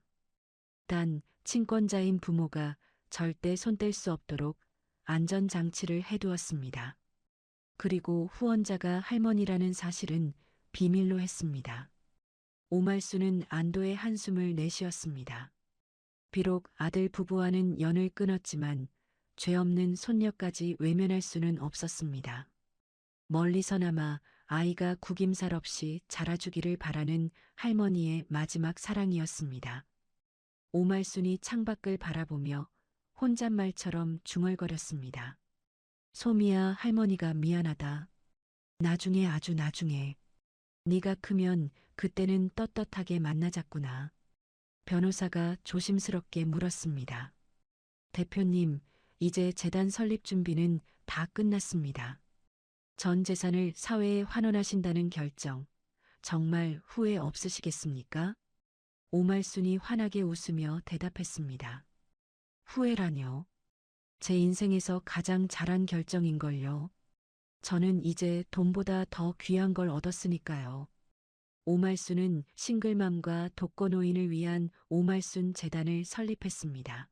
단 친권자인 부모가 절대 손댈 수 없도록 안전장치를 해두었습니다. 그리고 후원자가 할머니라는 사실은 비밀로 했습니다. 오말수는 안도의 한숨을 내쉬었습니다. 비록 아들 부부와는 연을 끊었지만 죄 없는 손녀까지 외면할 수는 없었습니다. 멀리서나마 아이가 구김살 없이 자라주기를 바라는 할머니의 마지막 사랑이었습니다. 오말순이 창밖을 바라보며 혼잣말처럼 중얼거렸습니다. 소미야, 할머니가 미안하다. 나중에 아주 나중에. 네가 크면 그때는 떳떳하게 만나자꾸나. 변호사가 조심스럽게 물었습니다. 대표님, 이제 재단 설립 준비는 다 끝났습니다. 전 재산을 사회에 환원하신다는 결정, 정말 후회 없으시겠습니까? 오말순이 환하게 웃으며 대답했습니다. 후회라뇨? 제 인생에서 가장 잘한 결정인걸요. 저는 이제 돈보다 더 귀한 걸 얻었으니까요. 오말순은 싱글맘과 독거노인을 위한 오말순 재단을 설립했습니다.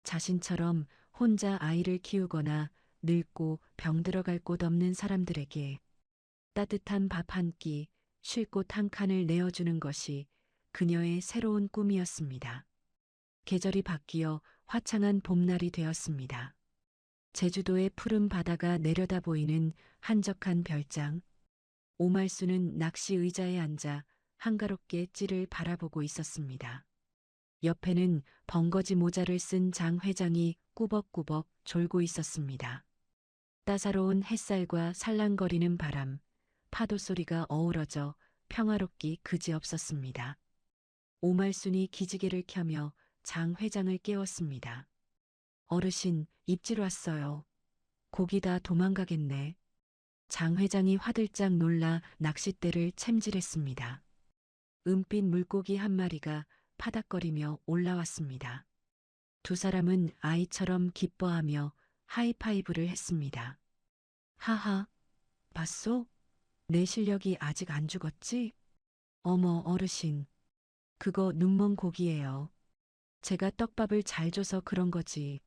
자신처럼 혼자 아이를 키우거나 늙고 병들어갈 곳 없는 사람들에게 따뜻한 밥 한 끼, 쉴 곳 한 칸을 내어주는 것이 그녀의 새로운 꿈이었습니다. 계절이 바뀌어 화창한 봄날이 되었습니다. 제주도의 푸른 바다가 내려다 보이는 한적한 별장. 오말수는 낚시 의자에 앉아 한가롭게 찌를 바라보고 있었습니다. 옆에는 벙거지 모자를 쓴 장 회장이 꾸벅꾸벅 졸고 있었습니다. 따사로운 햇살과 살랑거리는 바람, 파도 소리가 어우러져 평화롭기 그지없었습니다. 오말순이 기지개를 켜며 장 회장을 깨웠습니다. 어르신, 입질 왔어요. 고기 다 도망가겠네. 장 회장이 화들짝 놀라 낚싯대를 챔질했습니다. 은빛 물고기 한 마리가 파닥거리며 올라왔습니다. 두 사람은 아이처럼 기뻐하며 하이파이브를 했습니다. 하하, 봤소? 내 실력이 아직 안 죽었지? 어머, 어르신. 그거 눈먼 고기예요. 제가 떡밥을 잘 줘서 그런 거지.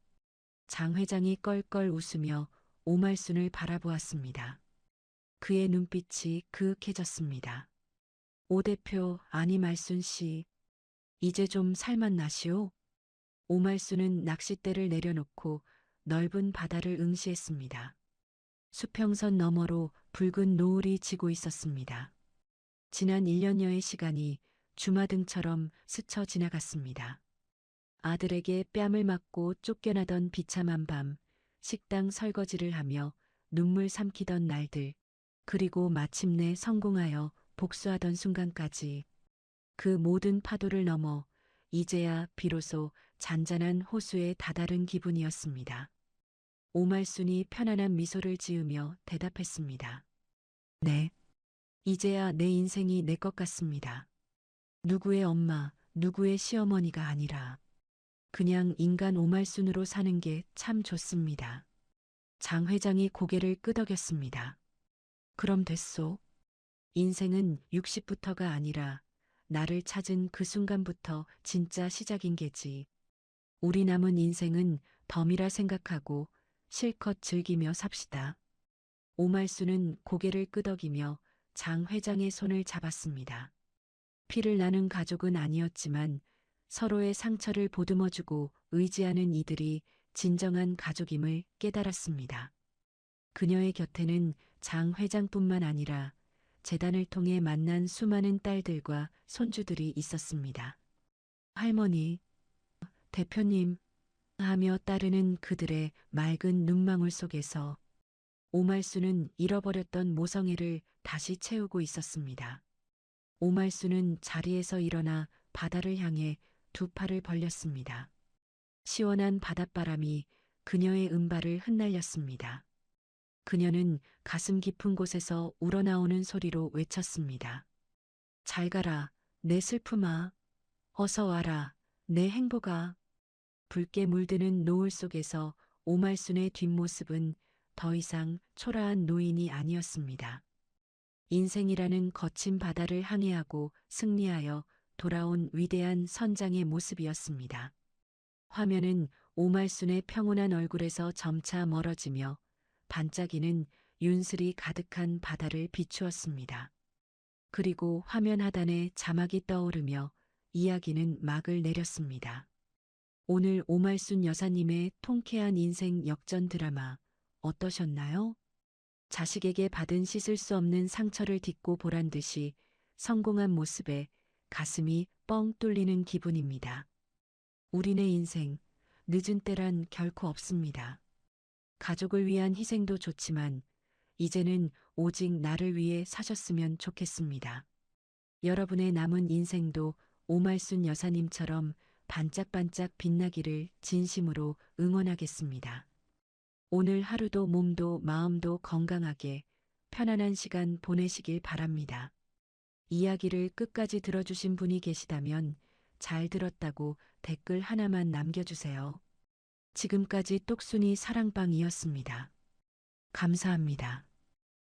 장 회장이 껄껄 웃으며 오말순을 바라보았습니다. 그의 눈빛이 그윽해졌습니다. 오 대표, 아니 말순 씨, 이제 좀 살맛나시오? 오말순은 낚싯대를 내려놓고 넓은 바다를 응시했습니다. 수평선 너머로 붉은 노을이 지고 있었습니다. 지난 1년여의 시간이 주마등처럼 스쳐 지나갔습니다. 아들에게 뺨을 맞고 쫓겨나던 비참한 밤, 식당 설거지를 하며 눈물 삼키던 날들, 그리고 마침내 성공하여 복수하던 순간까지 그 모든 파도를 넘어 이제야 비로소 잔잔한 호수에 다다른 기분이었습니다. 오말순이 편안한 미소를 지으며 대답했습니다. 네. 이제야 내 인생이 내 것 같습니다. 누구의 엄마, 누구의 시어머니가 아니라 그냥 인간 오말순으로 사는 게 참 좋습니다. 장 회장이 고개를 끄덕였습니다. 그럼 됐소. 인생은 60부터가 아니라 나를 찾은 그 순간부터 진짜 시작인 게지. 우리 남은 인생은 덤이라 생각하고 실컷 즐기며 삽시다. 오말순은 고개를 끄덕이며 장 회장의 손을 잡았습니다. 피를 나눈 가족은 아니었지만 서로의 상처를 보듬어주고 의지하는 이들이 진정한 가족임을 깨달았습니다. 그녀의 곁에는 장 회장뿐만 아니라 재단을 통해 만난 수많은 딸들과 손주들이 있었습니다. 할머니, 대표님 하며 따르는 그들의 맑은 눈망울 속에서 오말순은 잃어버렸던 모성애를 다시 채우고 있었습니다. 오말순은 자리에서 일어나 바다를 향해 두 팔을 벌렸습니다. 시원한 바닷바람이 그녀의 은발을 흩날렸습니다. 그녀는 가슴 깊은 곳에서 우러나오는 소리로 외쳤습니다. 잘 가라, 내 슬픔아. 어서 와라, 내 행복아. 붉게 물드는 노을 속에서 오말순의 뒷모습은 더 이상 초라한 노인이 아니었습니다. 인생이라는 거친 바다를 항해하고 승리하여 돌아온 위대한 선장의 모습이었습니다. 화면은 오말순의 평온한 얼굴에서 점차 멀어지며 반짝이는 윤슬이 가득한 바다를 비추었습니다. 그리고 화면 하단에 자막이 떠오르며 이야기는 막을 내렸습니다. 오늘 오말순 여사님의 통쾌한 인생 역전 드라마 어떠셨나요? 자식에게 받은 씻을 수 없는 상처를 딛고 보란 듯이 성공한 모습에 가슴이 뻥 뚫리는 기분입니다. 우리네 인생, 늦은 때란 결코 없습니다. 가족을 위한 희생도 좋지만 이제는 오직 나를 위해 사셨으면 좋겠습니다. 여러분의 남은 인생도 오말순 여사님처럼 반짝반짝 빛나기를 진심으로 응원하겠습니다. 오늘 하루도 몸도 마음도 건강하게 편안한 시간 보내시길 바랍니다. 이야기를 끝까지 들어주신 분이 계시다면 잘 들었다고 댓글 하나만 남겨주세요. 지금까지 똑순이 사랑방이었습니다. 감사합니다.